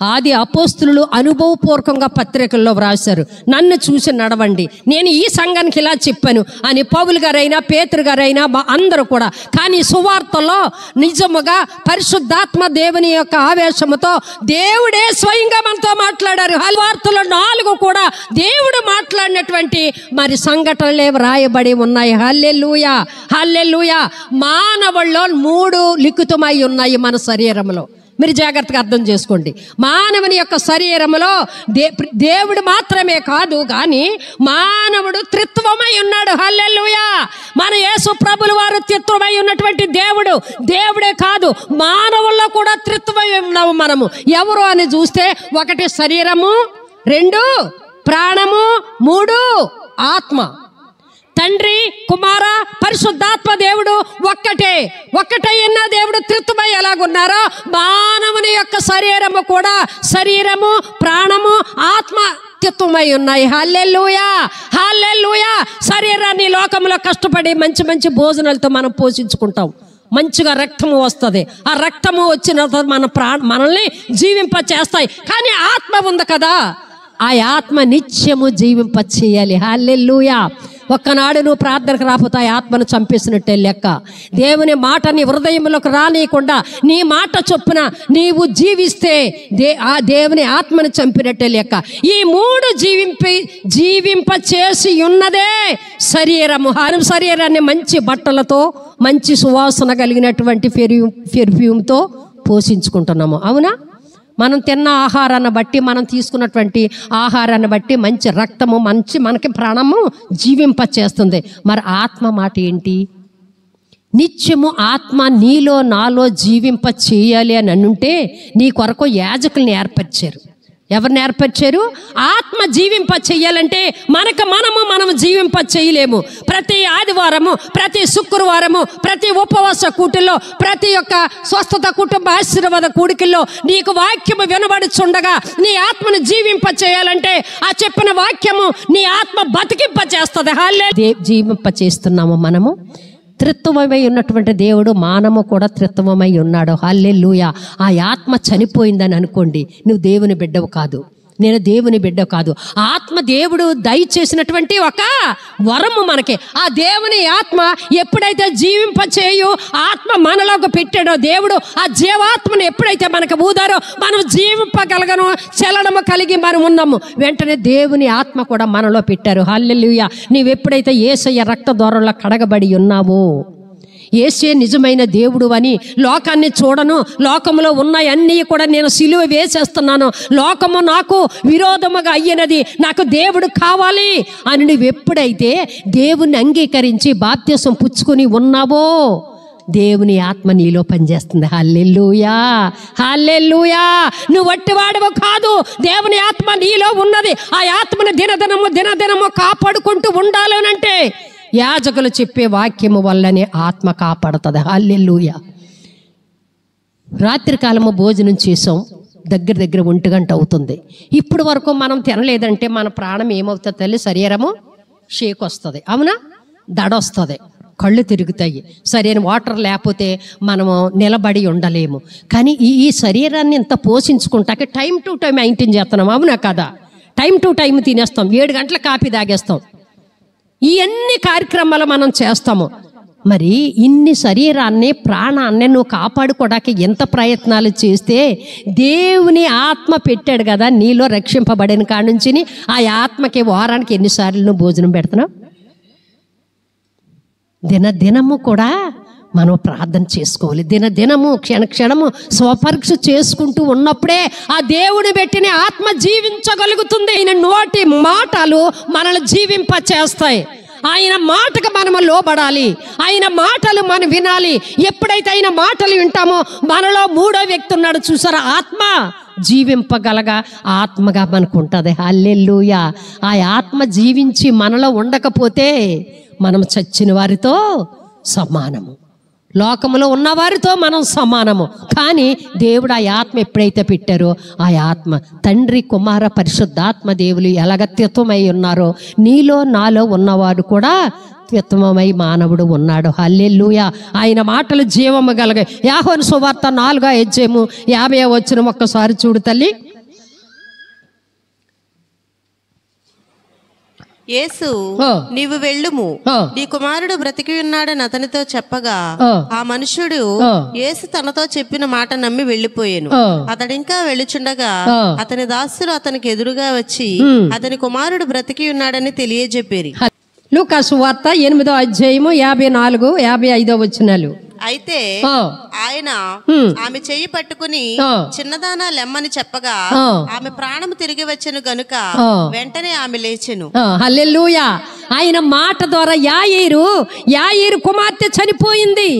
ఆది అపోస్తులు అనుభవపూర్వకంగా పత్రికల్లో వ్రాశారు. నన్ను చూసి నడవండి, నేను ఈ సంఘానికి ఇలా చెప్పాను అని పౌలు గారైనా పేతురు గారైనా అందరూ కూడా. కానీ సువార్తలో నిజముగా పరిశుద్ధాత్మ దేవుని యొక్క ఆవేశముతో దేవుడే స్వయంగా మనతో మాట్లాడారు. సువార్తలో 4 కూడా దేవుడు మాట్లాడినటువంటి మరి సంఘటనలే వ్రాయబడి ఉన్నాయి. హల్లెలూయా, హల్లెలూయా. మానవుల్లో 3 లిఖితమై ఉన్నాయి మన శరీరంలో. మీరు జాగ్రత్తగా అర్థం చేసుకోండి. మానవుని యొక్క శరీరంలో దేవుడు మాత్రమే కాదు కానీ మానవుడు త్రిత్వమై ఉన్నాడు. హల్లెలూయా. మన యేసు ప్రభులు వారు త్రిత్వమై ఉన్నటువంటి దేవుడే కాదు, మానవుల్లో కూడా త్రిత్వమై ఉన్నాము మనము. ఎవరు అని చూస్తే 1 శరీరము, 2 ప్రాణము, 3 ఆత్మ. తండ్రి, కుమార, పరిశుద్ధాత్మ దేవుడు ఒక్కటైన దేవుడు త్రిత్వమై ఎలాగున్నారో మానవుని యొక్క శరీరము కూడా, శరీరము, ప్రాణము, ఆత్మ త్రిత్వమై ఉన్నాయి. హల్లెలూయా, హల్లెలూయా. శరీరాన్ని లోకంలో కష్టపడి మంచి మంచి భోజనాలతో మనం పోషించుకుంటాం. మంచిగా రక్తము వస్తుంది. ఆ రక్తము వచ్చిన మనల్ని జీవింప చేస్తాయి. కానీ ఆత్మ ఉంది కదా, ఆ ఆత్మ నిత్యము జీవింప చేయాలి. హల్లెలూయా. ఒక్కనాడు నువ్వు ప్రార్థనకు రాకపోతే ఆ ఆత్మను చంపేసినట్టే లెక్క. దేవుని మాట నీ హృదయంలోకి రానియకుండా నీ మాట చొప్పున నీవు జీవిస్తే ఆ దేవుని ఆత్మను చంపినట్టే లెక్క. ఈ 3 జీవింప చేసి ఉన్నదే శరీరము. శరీరాన్ని మంచి బట్టలతో, మంచి సువాసన కలిగినటువంటి పెర్ఫ్యూమ్తో పోషించుకుంటున్నాము. అవునా? మనం తిన్న ఆహారాన్ని బట్టి, మనం తీసుకున్నటువంటి ఆహారాన్ని బట్టి మంచి రక్తము, మనకి ప్రాణము జీవింపచేస్తుంది. మరి ఆత్మ మాట ఏంటి? నిత్యము ఆత్మ నీలో నాలో జీవింప చేయాలి అని అనుంటే నీ కొరకు యాజకుల్ని ఏర్పరిచారు. ఎవరిని ఏర్పరిచారు? ఆత్మ జీవింప చెయ్యాలంటే మనం జీవింప చేయలేము. ప్రతి ఆదివారము, ప్రతి శుక్రవారము, ప్రతి ఉపవాస కూటిల్లో, ప్రతి ఒక్క స్వస్థత కుటుంబ ఆశీర్వాద కూడికల్లో నీకు వాక్యము వినబడుచుండగా నీ ఆత్మను జీవింప చేయాలంటే ఆ చెప్పిన వాక్యము నీ ఆత్మ బతికింప చేస్తుంది. హల్లెలూయా. జీవింప చేస్తున్నాము మనము. త్రిత్వమై ఉన్నటువంటి దేవుడు మానము కూడా త్రిత్వమై ఉన్నాడు. హల్లెలూయా. ఆ ఆత్మ చనిపోయిందని అనుకోండి, నువ్వు దేవుని బిడ్డవు కాదు, నేను దేవుని బిడ్డ కాదు. ఆత్మ దేవుడు దయచేసినటువంటి ఒక వరము మనకి. ఆ దేవుని ఆత్మ ఎప్పుడైతే జీవింపచేయు ఆత్మ మనలోకి పెట్టాడో దేవుడు, ఆ జీవాత్మను ఎప్పుడైతే మనకు ఊదారో మనం జీవింపగలగను, చలనము కలిగి మనం ఉన్నాము. వెంటనే దేవుని ఆత్మ కూడా మనలో పెట్టారు. హల్లెలూయా. నీవెప్పుడైతే యేసయ్య రక్త ద్వారంలో కడగబడి ఉన్నావో, యేసే నిజమైన దేవుడు అని, లోకాన్ని చూడను, లోకములో ఉన్నాయన్నీ కూడా నేను సిలువ వేసేస్తున్నాను, లోకము నాకు విరోధముగా అయ్యినది, నాకు దేవుడు కావాలి అని నువ్వు ఎప్పుడైతే దేవుణ్ణి అంగీకరించి బాప్తిసం పుచ్చుకొని ఉన్నావో దేవుని ఆత్మ నీలో పనిచేస్తుంది. హల్లెలూయా, హల్లెలూయా. నువ్వు వట్టివాడవు కాదు, దేవుని ఆత్మ నీలో ఉన్నది. ఆ ఆత్మను దినదినము కాపాడుకుంటూ ఉండాలనంటే యాజకులు చెప్పే వాక్యము వల్లనే ఆత్మ కాపాడుతుంది. హల్లెలూయా. రాత్రికాలము భోజనం చేసాం, దగ్గర 1 గంట అవుతుంది. ఇప్పుడు వరకు మనం తినలేదంటే మన ప్రాణం ఏమవుతుంది తల్లి? శరీరము షేక్ వస్తుంది. అవునా? దడొస్తుంది, కళ్ళు తిరుగుతాయి, సరైన వాటర్ లేకపోతే మనము నిలబడి ఉండలేము. కానీ ఈ శరీరాన్ని ఇంత పోషించుకుంటాక టైం టు టైం మెయింటైన్ చేస్తున్నాం. అవునా కదా? టైం టు టైం తినేస్తాం, 7 గంటల కాఫీ తాగేస్తాం, ఈ అన్ని కార్యక్రమాలు మనం చేస్తాము. మరి ఇన్ని శరీరాన్ని, ప్రాణాన్ని నువ్వు కాపాడుకోవడానికి ఎంత ప్రయత్నాలు చేస్తే దేవుని ఆత్మ పెట్టాడు కదా నీలో, రక్షింపబడిన కాడ నుంచి ఆ ఆత్మకి వారానికి ఎన్నిసార్లు నువ్వు భోజనం పెడుతున్నావు? దినదినము కూడా మనం ప్రార్థన చేసుకోవాలి. దినదినము క్షణక్షణము స్వపరీక్ష చేసుకుంటూ ఉన్నప్పుడే ఆ దేవుడు పెట్టిన ఆత్మ జీవించగలుగుతుంది. ఆయన నోటి మాటలు మనల్ని జీవింపచేస్తాయి. ఆయన మాటకు మనము లోబడాలి. ఆయన మాటలు మనం వినాలి. ఎప్పుడైతే ఆయన మాటలు వింటామో మనలో మూడో వ్యక్తి ఉన్నాడు చూసారా, ఆత్మ, జీవింపగలగా ఆత్మగా మనకు ఉంటుంది. హల్లెలూయా. ఆ ఆత్మ జీవించి మనలో ఉండకపోతే మనం చచ్చిన వారితో సమానము, లోకములో ఉన్నవారితో మనం సమానము. కానీ దేవుడు ఆ ఆత్మ ఎప్పుడైతే పెట్టారో ఆ ఆత్మ తండ్రి, కుమార, పరిశుద్ధాత్మ దేవులు ఎలాగ త్రిత్వమై ఉన్నారో నీలో నాలో ఉన్నవాడు కూడా త్రిత్వమై మానవుడు ఉన్నాడు. హల్లెలూయా. ఆయన మాటలు జీవము గలగ. యోహాను సువార్త 4వ అధ్యాయము 50వ వచనం ఒక్కసారి చూడు తల్లి. యేసు, నీవు వెళ్ళుము, నీ కుమారుడు బ్రతికి ఉన్నాడని అతనితో చెప్పగా ఆ మనుషుడు యేసు తనతో చెప్పిన మాట నమ్మి వెళ్ళిపోయాను. అతడింకా వెళ్ళుచుండగా అతని దాసులు అతనికి ఎదురుగా వచ్చి అతని కుమారుడు బ్రతికి ఉన్నాడని తెలియజెప్పారు. లూకా సువార్త 8వ అధ్యాయము 54, 55 వచనాలు. అయితే ఆయన ఆమె చెయ్యి పట్టుకుని చిన్నదానా లెమ్మని చెప్పగా ఆమె ప్రాణము తిరిగి వచ్చెను గనుక వెంటనే ఆమె లేచెను. హల్లెలూయా. ఆయన మాట ద్వారా యాయీరు కుమార్తె చనిపోయింది.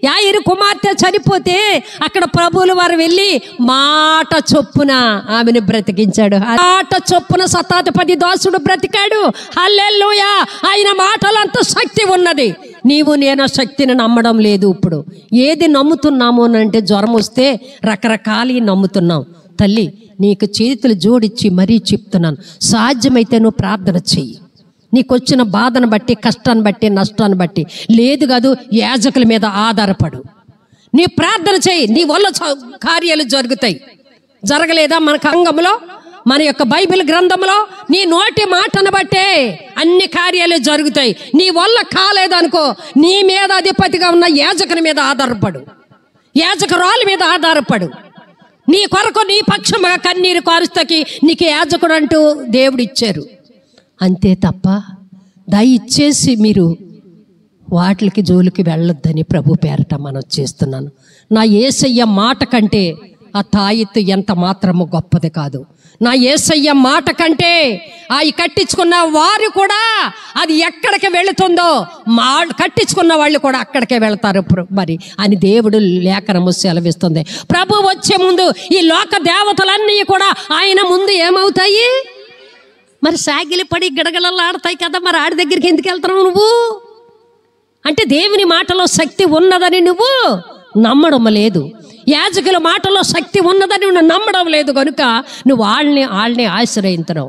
యాయీరు కుమార్తె చనిపోతే అక్కడ ప్రభువుల వారు వెళ్ళి మాట చొప్పున ఆమెను బ్రతికించాడు. మాట చొప్పున శతాధిపతి దాసుడు బ్రతికాడు. హల్లెలూయా. ఆయన మాటలు అంత శక్తి ఉన్నది. నీవు నేను శక్తిని నమ్మడం లేదు. ఇప్పుడు ఏది నమ్ముతున్నాము అంటే జ్వరం వస్తే రకరకాలు నమ్ముతున్నాం. తల్లి, నీకు చేతులు జోడించి మరీ చెప్తున్నాను, సాధ్యమైతే నువ్వు ప్రార్థన చెయ్యి. నీకు వచ్చిన బాధను బట్టి, కష్టాన్ని బట్టి, నష్టాన్ని బట్టి లేదు కాదు, యాజకుల మీద ఆధారపడు. నీ ప్రార్థన చేయి, నీ వల్ల కార్యాలు జరుగుతాయి. జరగలేదా మన అంగంలో, మన యొక్క బైబిల్ గ్రంథంలో నీ నోటి మాటను బట్టే అన్ని కార్యాలు జరుగుతాయి. నీ వల్ల కాలేదనుకో, నీ మీద అధిపతిగా ఉన్న యాజకుని మీద ఆధారపడు, యాజకురాలి మీద ఆధారపడు. నీ కొరకు నీ పక్షముగా కన్నీరు కారుస్తకి నీకు యాజకుడు అంటూ దేవుడు ఇచ్చారు. అంతే తప్ప దయచేసి మీరు వాటికి జోలికి వెళ్ళొద్దని ప్రభు పేరట మనం చేస్తున్నాను. నా యేసయ్య మాట కంటే ఆ తాయిత్తు ఎంత మాత్రము గొప్పది కాదు. నా యేసయ్య మాట కంటే ఆ కట్టించుకున్న వారు కూడా అది ఎక్కడికి వెళుతుందో కట్టించుకున్న వాళ్ళు కూడా అక్కడికే వెళతారు మరి అని దేవుడు లేఖనము సెలవిస్తుంది. ప్రభు వచ్చే ముందు ఈ లోక దేవతలన్నీ కూడా ఆయన ముందు ఏమవుతాయి? మరి సాగిలి పడి గిడగలలాడతాయి కదా. మరి ఆడి దగ్గరికి ఎందుకు వెళ్తున్నావు నువ్వు? అంటే దేవుని మాటలో శక్తి ఉన్నదని నువ్వు నమ్మడం లేదు. యాజకుల మాటలో శక్తి ఉన్నదని నువ్వు నమ్మడం లేదు కనుక నువ్వు వాళ్ళని ఆశ్రయించడం.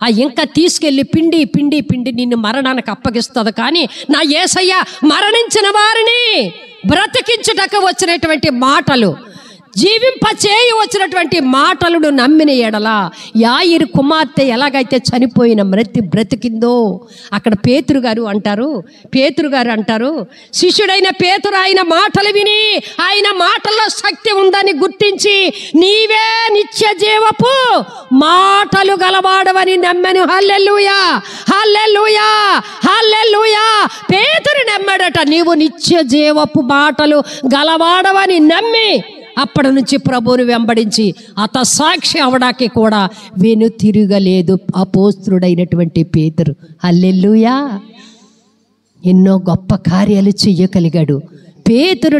ఆ ఇంకా తీసుకెళ్ళి పిండి పిండి పిండి నిన్ను మరణానికి అప్పగిస్తుంది. కానీ నా యేసయ్య మరణించిన వారిని బ్రతికించుటకు వచ్చినటువంటి మాటలు, జీవింపచేయి వచ్చినటువంటి మాటలను నమ్మిన ఎడల యాయీరు కుమార్తె ఎలాగైతే చనిపోయిన బ్రతికిందో అక్కడ పేతురు గారు అంటారు శిష్యుడైన పేతురు ఆయన మాటలు విని ఆయన మాటల్లో శక్తి ఉందని గుర్తించి నీవే నిత్య జీవపు మాటలు గలవాడవని నమ్మాను. హల్లెలూయా, హల్లెలూయా, హల్లెలూయా. పేతురు నమ్మాడట. నీవు నిత్య జీవపు మాటలు గలవాడవని నమ్మి అప్పటి నుంచి ప్రభువుని వెంబడించి అత సాక్షి అవడానికి కూడా వెనుతిరగలేదు అపోస్తుడైనటువంటి పేతురు. హల్లెలూయా. ఎన్నో గొప్ప కార్యాలు చెయ్యగలిగాడు పేతురు.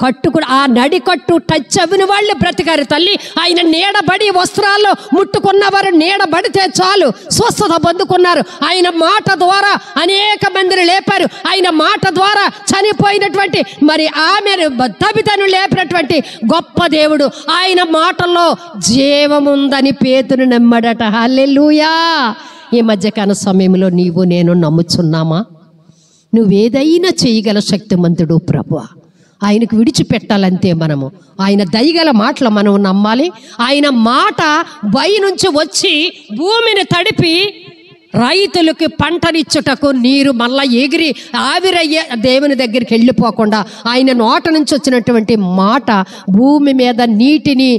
కట్టుకుని ఆ నడికట్టు టచ్ అవిన వాళ్ళు బ్రతికారు తల్లి. ఆయన నీడబడి వస్త్రాల్లో ముట్టుకున్నవారు నీడబడితే చాలు స్వస్థత పొందుకున్నారు. ఆయన మాట ద్వారా అనేక మందిని లేపారు. ఆయన మాట ద్వారా చనిపోయినటువంటి మరి ఆమెను తబితను లేపినటువంటి గొప్ప దేవుడు. ఆయన మాటల్లో జీవముందని పేతురు నమ్మడట. హల్లెలూయా. ఈ మధ్యకాల సమయంలో నీవు నేను నమ్ముచున్నామా? నువ్వేదైనా చేయగల శక్తిమంతుడు ప్రభువా. ఆయనకు విడిచిపెట్టాలంతే. మనము ఆయన దయగల మాటలు మనం నమ్మాలి. ఆయన మాట బై నుంచి వచ్చి భూమిని తడిపి రైతులకి పంటనిచ్చుటకు నీరు మళ్ళా ఎగిరి ఆవిరయ్యే దేవుని దగ్గరికి వెళ్ళిపోకుండా ఆయన నోట నుంచి వచ్చినటువంటి మాట భూమి మీద నీటిని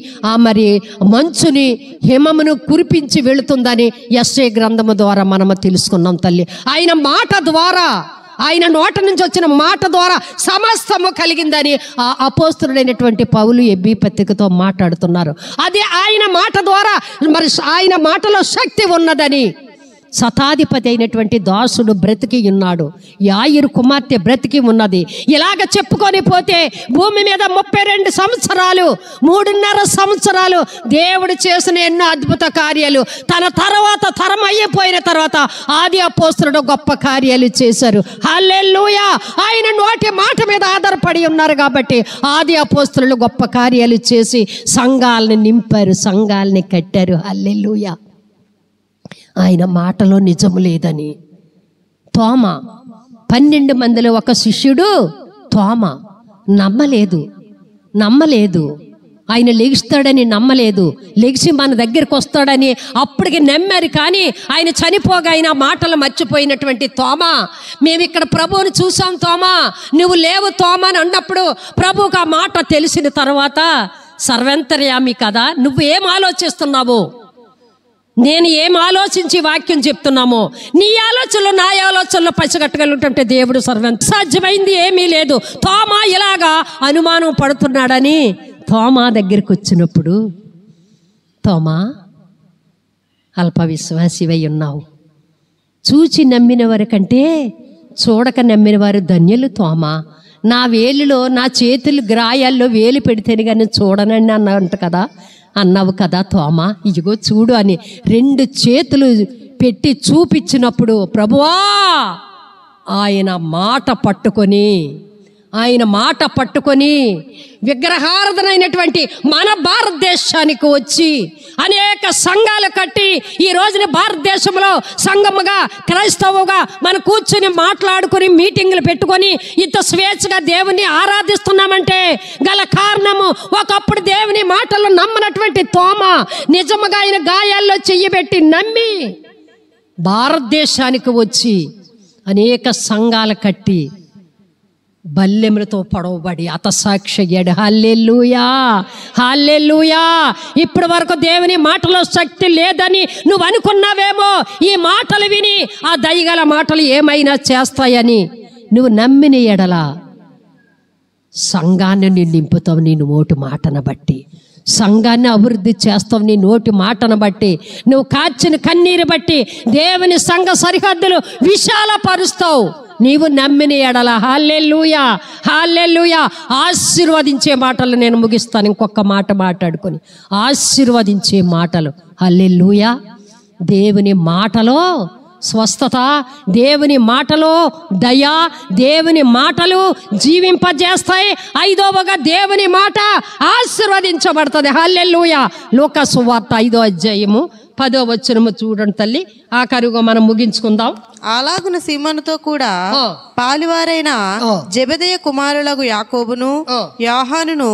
మరి మంచుని హిమమును కురిపించి వెళుతుందని యెషయా గ్రంథము ద్వారా మనము తెలుసుకున్నాం తల్లి. ఆయన మాట ద్వారా ఆయన నోట నుంచి వచ్చిన మాట ద్వారా సమస్తము కలిగిందని ఆ అపోస్తలుడైనటువంటి పౌలు ఎబ్బీ పత్రికతో మాట్లాడుతున్నారు. అదే ఆయన మాట ద్వారా మరి ఆయన మాటలో శక్తి ఉన్నదని శతాధిపతి అయినటువంటి దాసుడు బ్రతికి ఉన్నాడు. యాయిరు కుమార్తె బ్రతికి ఉన్నది. ఇలాగ చెప్పుకొని పోతే భూమి మీద 32 సంవత్సరాలు 3.5 సంవత్సరాలు దేవుడు చేసిన ఎన్నో అద్భుత కార్యాలు తన తర్వాత తరం అయిపోయిన తర్వాత ఆది అపోస్తలుడు గొప్ప కార్యాలు చేశారు. హల్లెలూయా. ఆయన నోటి మాట మీద ఆధారపడి ఉన్నారు కాబట్టి ఆది అపోస్తలుడు గొప్ప కార్యాలు చేసి సంఘాలని నింపారు, సంఘాలని కట్టారు. హల్లెలూయా. ఆయన మాటలో నిజము లేదని తోమ 12 మందిలో ఒక శిష్యుడు తోమ నమ్మలేదు. ఆయన లెగిస్తాడని నమ్మలేదు. లెగిసి మన దగ్గరికి వస్తాడని అప్పటికి నమ్మారు. కానీ ఆయన చనిపోగా ఆయన మాటలు మర్చిపోయినటువంటి తోమ, మేము ఇక్కడ ప్రభువుని చూసాం తోమ, నువ్వు లేవు తోమ అని అన్నప్పుడు ప్రభువుకు ఆ మాట తెలిసిన తర్వాత సర్వంతర్యామి కదా, నువ్వు ఏం ఆలోచిస్తున్నావు, నేను ఏం ఆలోచించి వాక్యం చెప్తున్నామో నీ ఆలోచనలు నా ఆలోచనలో పసిగట్టగలుగుతుంటే దేవుడు సర్వంత సాధ్యమైంది ఏమీ లేదు. తోమా ఇలాగా అనుమానం పడుతున్నాడని తోమా దగ్గరికి వచ్చినప్పుడు, తోమా అల్ప విశ్వాసివై ఉన్నావు, చూచి నమ్మిన వారి కంటే చూడక నమ్మిన వారు ధన్యులు. తోమా, నా వేలిలో నా చేతులు గ్రాయాల్లో వేలు పెడితేనే కానీ చూడనండి అన్నావు కదా తోమా, ఇదిగో చూడు అని 2 చేతులు పెట్టి చూపించినప్పుడు ప్రభువా ఆయన మాట పట్టుకొని విగ్రహారాధనైనటువంటి మన భారతదేశానికి వచ్చి అనేక సంఘాలు కట్టి ఈ రోజున భారతదేశంలో సంఘముగా క్రైస్తవుగా మనం కూర్చుని మాట్లాడుకుని మీటింగులు పెట్టుకొని ఇంత స్వేచ్ఛగా దేవుని ఆరాధిస్తున్నామంటే గల కారణము ఒకప్పుడు దేవుని మాటలు నమ్మనటువంటి తోమ నిజముగా ఆయన గాయాల్లో చెయ్యబెట్టి నమ్మి భారతదేశానికి వచ్చి అనేక సంఘాలు కట్టి బల్లెములతో పొడవబడి హతసాక్షయ్యాడు. హల్లెలూయా. హల్లెలూయా. ఇప్పటి వరకు దేవుని మాటలో శక్తి లేదని నువ్వు అనుకున్నావేమో, ఈ మాటలు విని ఆ దయగల మాటలు ఏమైనా చేస్తాయని నువ్వు నమ్మిన ఎడల సంఘాన్ని నేను నింపుతావు నీ నోటి మాటను బట్టి, సంఘాన్ని అభివృద్ధి చేస్తావు నీ నోటి మాటను బట్టి, నువ్వు కార్చిన కన్నీరు బట్టి దేవుని సంఘ సరిహద్దులు విశాలపరుస్తావు నీవు నమ్మిన ఎడల. హల్లెలూయా. హల్లెలూయా. ఆశీర్వదించే మాటలు నేను ముగిస్తాను. ఇంకొక మాట మాట్లాడుకొని ఆశీర్వదించే మాటలు. హల్లెలూయా. దేవుని మాటలో స్వస్థత, దేవుని మాటలో దయ, దేవుని మాటలు జీవింపజేస్తాయి. 5వగా దేవుని మాట ఆశీర్వదించబడుతుంది. హల్లెలూయా. లూకా సువార్త 5వ అధ్యాయము 10వ వచనము చూడండి తల్లి. ఆ కరువుగా మనం ముగించుకుందాం. అలాగున సీమోనుతో కూడా పాలువారైన జెబెదయి కుమారులకు యాకోబును యోహానును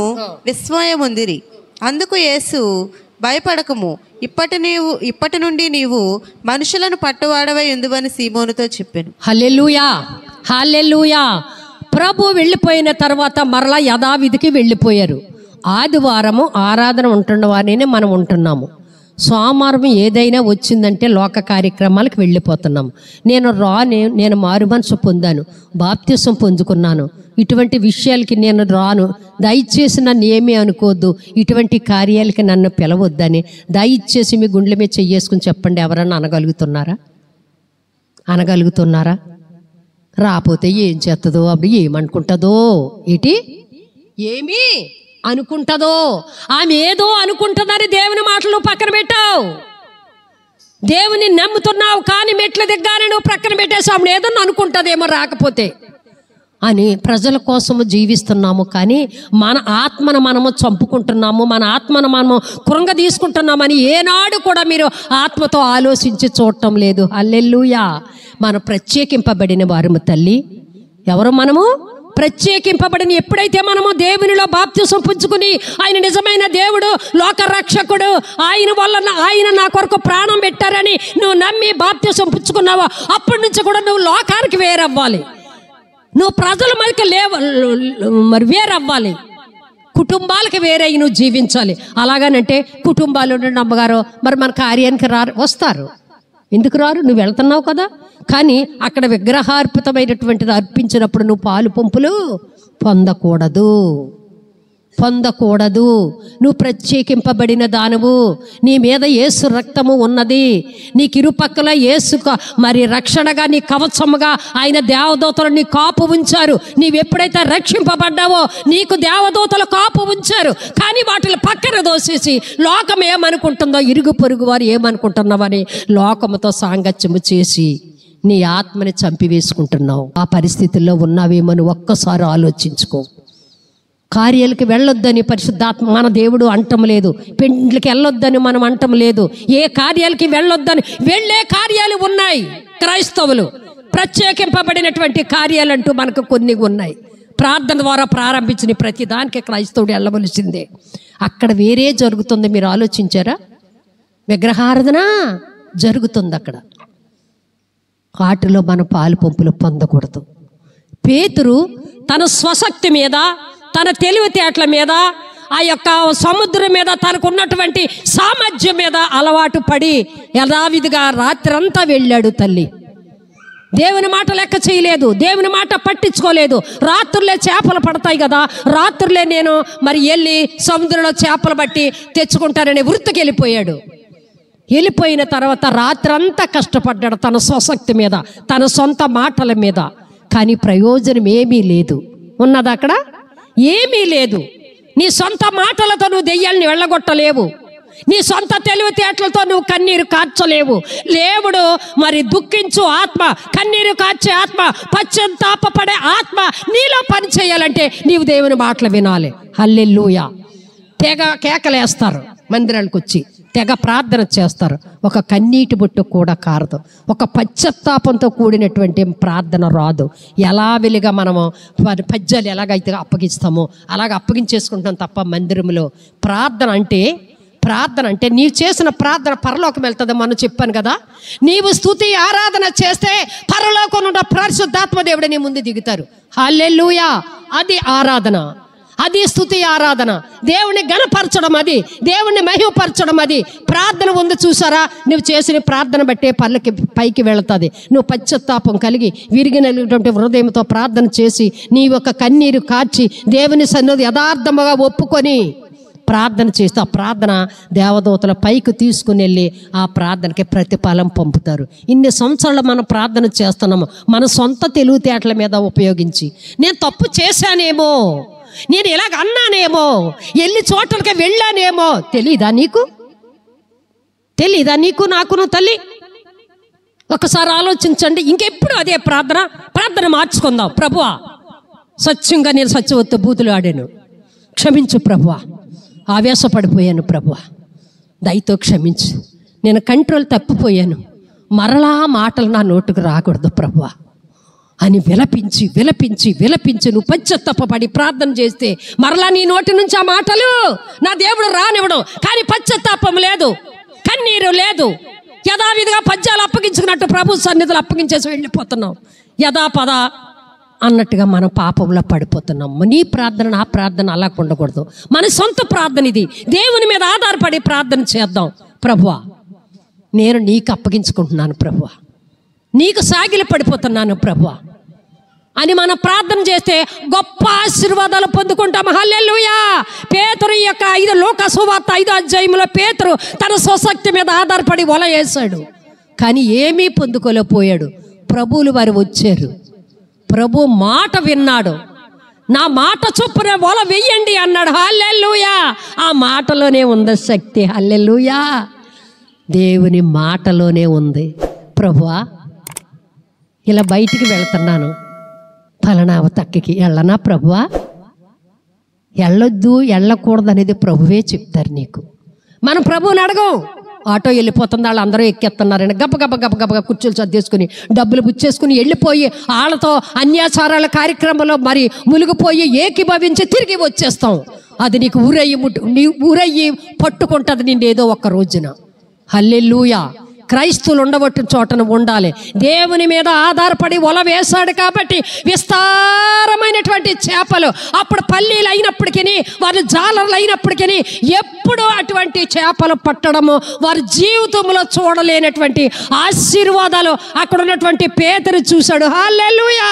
విస్మయముందిరి. అందుకు యేసు, భయపడకము, ఇప్పటి నుండి నీవు మనుషులను పట్టువాడవై ఉందువని సీమోనుతో చెప్పాను. హల్లెలూయా. హల్లెలూయా. ప్రభు వెళ్ళిపోయిన తర్వాత మరలా యథావిధికి వెళ్ళిపోయారు. ఆదివారము ఆరాధన ఉంటున్న వారిని మనం ఉంటున్నాము. సోమవారం ఏదైనా వచ్చిందంటే లోక కార్యక్రమాలకు వెళ్ళిపోతున్నాము. నేను మారు మనసు పొందాను, బాప్తిసం పొందుకున్నాను, ఇటువంటి విషయాలకి నేను రాను, దయచేసి నన్ను ఏమీ అనుకోవద్దు, ఇటువంటి కార్యాలకి నన్ను పిలవద్దని దయచేసి మీ గుండెల మీద చెయ్యేసుకుని చెప్పండి. ఎవరన్నా అనగలుగుతున్నారా? రాపోతే ఏం చేస్తుందో, అప్పుడు ఏమనుకుంటుందో, ఏమి అనుకుంటుందో, ఆమె ఏదో అనుకుంటుందని దేవుని మాటలు పక్కన పెట్టావు. దేవుని నమ్ముతున్నావు కానీ మెట్లు దిగ్గానే నువ్వు ప్రక్కన పెట్టేసావు. ఏదో అనుకుంటుందేమో రాకపోతే అని ప్రజల కోసము జీవిస్తున్నాము. కానీ మన ఆత్మను మనము చంపుకుంటున్నాము, మన ఆత్మను మనము కృంగ తీసుకుంటున్నామని ఏనాడు కూడా మీరు ఆత్మతో ఆలోచించి చూడటం లేదు. హల్లెలూయా. మనం ప్రత్యేకింపబడిన వారము తల్లి. ఎవరు మనము? ప్రత్యేకింపబడిన. ఎప్పుడైతే మనము దేవునిలో బాప్తిసం పుచ్చుకుని ఆయన నిజమైన దేవుడు, లోక రక్షకుడు, ఆయన నా కొరకు ప్రాణం పెట్టారని నువ్వు నమ్మి బాప్తిసం పుచ్చుకున్నావో అప్పటి నుంచి కూడా నువ్వు లోకానికి వేరవ్వాలి. నువ్వు ప్రజల మధ్యకి మరి వేరవ్వాలి. కుటుంబాలకి వేరే నువ్వు జీవించాలి. అలాగనంటే కుటుంబాలు అమ్మగారు మరి మన కార్యానికి వస్తారు. ఎందుకు రారు? నువ్వు వెళ్తున్నావు కదా. కానీ అక్కడ విగ్రహార్పితమైనటువంటిది అర్పించినప్పుడు నువ్వు పాలు పంపులు పొందకూడదు. నువ్వు ప్రత్యేకింపబడిన దానవు. నీ మీద యేసు రక్తము ఉన్నది. నీకు ఇరుపక్కల యేసు మరి రక్షణగా, నీ కవచముగా ఆయన దేవదూతలు నీ కాపు ఉంచారు. నీవెప్పుడైతే రక్షింపబడ్డావో నీకు దేవదూతలు కాపు ఉంచారు. కానీ వాటిని పక్కన దోసేసి లోకం ఏమనుకుంటుందో, ఇరుగు పొరుగు వారు ఏమనుకుంటున్నావని లోకముతో సాంగత్యము చేసి నీ ఆత్మని చంపివేసుకుంటున్నావు. ఆ పరిస్థితుల్లో ఉన్నావేమని ఒక్కసారి ఆలోచించుకో. కార్యాలకి వెళ్ళొద్దని పరిశుద్ధాత్మ మన దేవుడు అంటం లేదు. పెండ్లకి వెళ్ళొద్దని మనం అంటం లేదు. ఏ కార్యాలకి వెళ్ళొద్దని, వెళ్ళే కార్యాలు ఉన్నాయి. క్రైస్తవులు ప్రత్యేకింపబడినటువంటి కార్యాలంటూ మనకు కొన్ని ఉన్నాయి. ప్రార్థన ద్వారా ప్రారంభించిన ప్రతి దానికి క్రైస్తవుడు వెళ్ళవలసిందే. అక్కడ వేరే జరుగుతుంది. మీరు ఆలోచించారా? విగ్రహారాధన జరుగుతుంది అక్కడ. వాటిలో మన పాలు పంపులు పొందకూడదు. పేతురు తన స్వశక్తి మీద, తన తెలివితేటల మీద, ఆ యొక్క సముద్రం మీద తనకున్నటువంటి సామర్థ్యం మీద అలవాటు పడి యథావిధిగా రాత్రంతా వెళ్ళాడు. తల్లి దేవుని మాట లెక్క చేయలేదు, దేవుని మాట పట్టించుకోలేదు. రాత్రులే చేపలు పడతాయి కదా, రాత్రులే నేను మరి వెళ్ళి సముద్రంలో చేపలు పట్టి తెచ్చుకుంటాననే వృత్తికి వెళ్ళిపోయాడు. వెళ్ళిపోయిన తర్వాత రాత్రంతా కష్టపడ్డాడు తన స్వశక్తి మీద, తన సొంత మాటల మీద. కానీ ప్రయోజనం ఏమీ లేదు. ఉన్నది అక్కడ? ఏమీ లేదు. నీ సొంత మాటలతో నువ్వు దెయ్యాల్ని వెళ్ళగొట్టలేవు. నీ సొంత తెలివితేటలతో నువ్వు కన్నీరు కార్చలేవు. దేవుడు మరి దుఃఖించు ఆత్మ, కన్నీరు కార్చే ఆత్మ, పశ్చాత్తాపపడే ఆత్మ నీలో పని చేయాలంటే నీవు దేవుని మాటలు వినాలి. హల్లెలూయా. తెగ కేకలేస్తారు, మందిరాలకు వచ్చి తెగ ప్రార్థన చేస్తారు. ఒక కన్నీటి బొట్టు కూడా కారదు. ఒక పశ్చాత్తాపంతో కూడినటువంటి ప్రార్థన రాదు. ఎలా వెలిగా మనము పద్యాలు ఎలాగైతే అప్పగిస్తామో అలాగ అప్పగించేసుకుంటాం తప్ప మందిరంలో ప్రార్థన అంటే నీవు చేసిన ప్రార్థన పరలోకం వెళ్తుంది. మనం చెప్పాను కదా, నీవు స్తుతి ఆరాధన చేస్తే పరలోకం ఉన్న పరిశుద్ధాత్మ దేవుడు నీ ముందు దిగుతారు. హల్లెలూయా. అది ఆరాధన, అది స్తుతి ఆరాధన. దేవుని గణపరచడం, అది దేవుని మహిమపరచడం. అది ప్రార్థన ఉంది చూసారా? నువ్వు చేసిన ప్రార్థన బట్టే పర్లకి పైకి వెళుతుంది. నువ్వు పశ్చాత్తాపం కలిగి విరిగినటువంటి హృదయంతో ప్రార్థన చేసి నీ యొక్క కన్నీరు కార్చి దేవుని సన్నిధి యథార్థముగా ఒప్పుకొని ప్రార్థన చేస్తే ఆ ప్రార్థన దేవదూతల పైకి తీసుకుని వెళ్ళి ఆ ప్రార్థనకి ప్రతిఫలం పంపుతారు. ఇన్ని సంవత్సరాలు మనం ప్రార్థన చేస్తున్నాము మన సొంత తెలివితేటల మీద ఉపయోగించి. నేను తప్పు చేశానేమో, నేను ఇలాగ అన్నానేమో, ఎన్ని చోట్లకి వెళ్ళానేమో. తెలీదా నీకు? నాకును తల్లి ఒకసారి ఆలోచించండి. ఇంకెప్పుడు అదే ప్రార్థన మార్చుకుందాం. ప్రభువా, సత్యంగా నేను సత్యవత్తు బూతులు ఆడాను, క్షమించు ప్రభువా. ఆవేశపడిపోయాను ప్రభువా, దయతో క్షమించు. నేను కంట్రోల్ తప్పిపోయాను, మరలా మాటలు నా నోటుకు రాకూడదు ప్రభువా అని విలపించి నువ్వు పశ్చాత్తాపపడి ప్రార్థన చేస్తే మరలా నీ నోటి నుంచి ఆ మాటలు నా దేవుడు రానివ్వడం. కానీ పశ్చాత్తాపం లేదు, కన్నీరు లేదు. యథావిధిగా పద్యాలు అప్పగించుకున్నట్టు ప్రభు సన్నిధులు అప్పగించేసి వెళ్ళిపోతున్నాం. యథాపద అన్నట్టుగా మనం పాపంలో పడిపోతున్నాం. నీ ప్రార్థన నా ప్రార్థన అలా ఉండకూడదు. మన సొంత ప్రార్థన ఇది. దేవుని మీద ఆధారపడి ప్రార్థన చేద్దాం. ప్రభువా, నేను నీకు అప్పగించుకుంటున్నాను ప్రభువా, నీకు సాగిలి పడిపోతున్నాను ప్రభువా అని మనం ప్రార్థన చేస్తే గొప్ప ఆశీర్వాదాలు పొందుకుంటాం. హల్లెలూయా. పేతురు యొక్క 5 లోక సువార్త 5వ అధ్యాయంలో పేతురు తన స్వశక్తి మీద ఆధారపడి వల వేశాడు, కానీ ఏమీ పొందుకోలేకపోయాడు. ప్రభువులు వారు వచ్చారు, ప్రభు మాట విన్నాడు. నా మాట చొప్పున వల వెయ్యండి అన్నాడు. హల్లెలూయా. ఆ మాటలోనే ఉంది శక్తి. హల్లెలూయా. దేవుని మాటలోనే ఉంది. ప్రభువా, ఇలా బయటికి వెళ్తున్నాను, ఫలానావ తక్కకి వెళ్ళనా ప్రభువా? వెళ్ళొద్దు, వెళ్ళకూడదు అనేది ప్రభువే చెప్తారు నీకు. మనం ప్రభువుని అడగం. ఆటో వెళ్ళిపోతుంది, వాళ్ళు అందరూ ఎక్కేస్తున్నారని గబగబ కుర్చీలు సర్దేసుకుని డబ్బులు పుచ్చేసుకుని వెళ్ళిపోయి వాళ్ళతో అన్యాచారాల కార్యక్రమంలో మరి మునిగిపోయి ఏకీభవించి తిరిగి వచ్చేస్తాం. అది నీకు ఊరయ్యి పట్టుకుంటుంది నిండేదో ఒక్క రోజున. హల్లెలూయా. క్రైస్తవులు ఉండబట్టి చోటన ఉండాలి. దేవుని మీద ఆధారపడి వల వేశాడు కాబట్టి విస్తారమైనటువంటి చేపలు, అప్పుడు పల్లీలు అయినప్పటికీ, వారి జాలర్లు అయినప్పటికీ ఎప్పుడు అటువంటి చేపలు పట్టడము వారి జీవితంలో చూడలేనటువంటి ఆశీర్వాదాలు అక్కడ ఉన్నటువంటి పేతురు చూశాడు. హల్లెలూయా,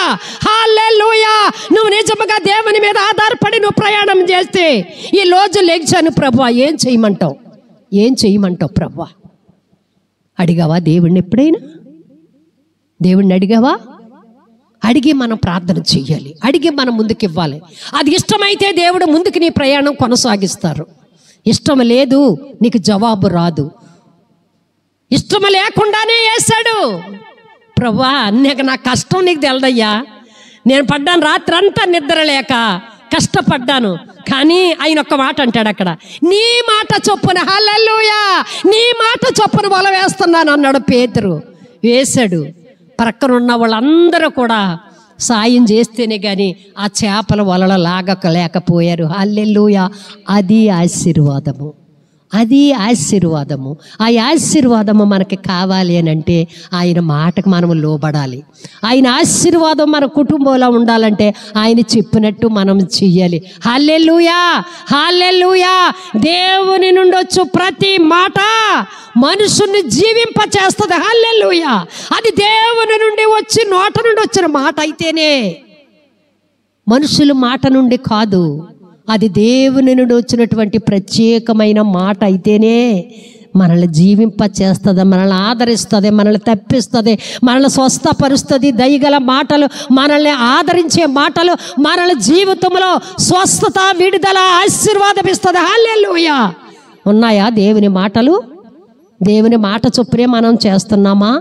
హల్లెలూయా. నువ్వు నిజముగా దేవుని మీద ఆధారపడి నువ్వు ప్రయాణం చేస్తే ఈ రోజు లెగ్చాను ప్రభువా, ఏం చేయమంటావు, ఏం చేయమంటావు ప్రభువా? అడిగావా దేవుణ్ణి? ఎప్పుడైనా దేవుణ్ణి అడిగావా? అడిగి మనం ప్రార్థన చెయ్యాలి, అడిగి మనం ముందుకు ఇవ్వాలి. అది ఇష్టమైతే దేవుడు ముందుకు నీ ప్రయాణం కొనసాగిస్తారు. ఇష్టం లేదు, నీకు జవాబు రాదు. ఇష్టం లేకుండానే వేశాడు. ప్రభువా, నా కష్టం నీకు తెలదయ్యా, నేను పడ్డాను రాత్రి అంతా నిద్ర లేక కష్టపడ్డాను, కానీ ఆయన ఒక్క మాట అంటాడు అక్కడ, నీ మాట చొప్పున, హల్లెలూయా, నీ మాట చొప్పున వల వేస్తున్నాను అన్నాడు పేతురు. వేశాడు. ప్రక్కన ఉన్న వాళ్ళందరూ కూడా సాయం చేస్తేనే కానీ ఆ చేపల వలల లాగలేకపోయారు. హల్లెలూయా. అది ఆశీర్వాదము, అది ఆశీర్వాదము. ఆ ఆశీర్వాదము మనకి కావాలి అని అంటే ఆయన మాటకు మనము లోబడాలి. ఆయన ఆశీర్వాదం మన కుటుంబంలో ఉండాలంటే ఆయన చెప్పినట్టు మనం చెయ్యాలి. హల్లెలూయా, హల్లెలూయా. దేవుని నుండి వచ్చు ప్రతి మాట మనుషుల్ని జీవింపచేస్తుంది. హల్లెలూయా. అది దేవుని నుండి వచ్చి నోట నుండి వచ్చిన మాట అయితేనే, మనుషుల మాట నుండి కాదు. అది దేవుని నుండి వచ్చినటువంటి ప్రత్యేకమైన మాట అయితేనే మనల్ని జీవింపచేస్తుంది, మనల్ని ఆదరిస్తుంది, మనల్ని తప్పిస్తుంది, మనల్ని స్వస్థపరుస్తుంది. దయగల మాటలు, మనల్ని ఆదరించే మాటలు మనల్ని జీవితంలో స్వస్థత, విడుదల, ఆశీర్వాదం ఇస్తుంది. హల్లెలూయా. ఉన్నాయా దేవుని మాటలు? దేవుని మాట చొప్పునే మనం చేస్తున్నామా?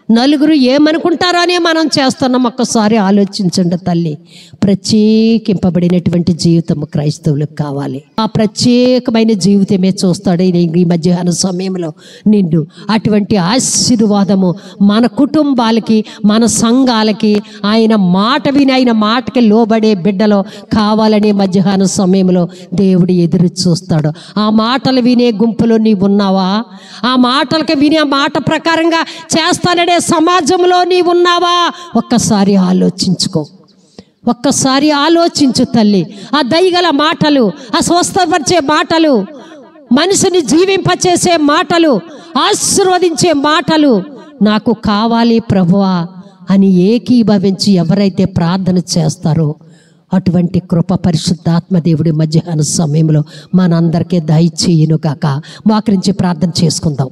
నలుగురు ఏమనుకుంటారో అనే మనం చేస్తున్నాం. ఒక్కసారి ఆలోచించండి తల్లి. ప్రత్యేకింపబడినటువంటి జీవితం క్రైస్తవులకు కావాలి. ఆ ప్రత్యేకమైన జీవితమే చూస్తాడు ఈ మధ్యాహ్న సమయంలో నిన్ను. అటువంటి ఆశీర్వాదము మన కుటుంబాలకి, మన సంఘాలకి, ఆయన మాట విని ఆయన మాటకి లోబడే బిడ్డలో కావాలని మధ్యాహ్న సమయంలో దేవుడు ఎదురు చూస్తాడు. ఆ మాటలు వినే గుంపులో నీవు ఉన్నావా? ఆ మాటలకి విని ఆ మాట ప్రకారంగా చేస్తాననే సమాజంలో నీవు ఉన్నావా? ఒక్కసారి ఆలోచించుకో, ఒక్కసారి ఆలోచించు తల్లి. ఆ దయగల మాటలు, ఆ స్వస్థపరిచే మాటలు, మనిషిని జీవింపచేసే మాటలు, ఆశీర్వదించే మాటలు నాకు కావాలి ప్రభువా అని ఏకీభవించి ఎవరైతే ప్రార్థన చేస్తారో అటువంటి కృప పరిశుద్ధాత్మ దేవుడి మధ్యాహ్న సమయంలో మనందరికీ దయచేయును గాక. మోకరించి ప్రార్థన చేసుకుందాం.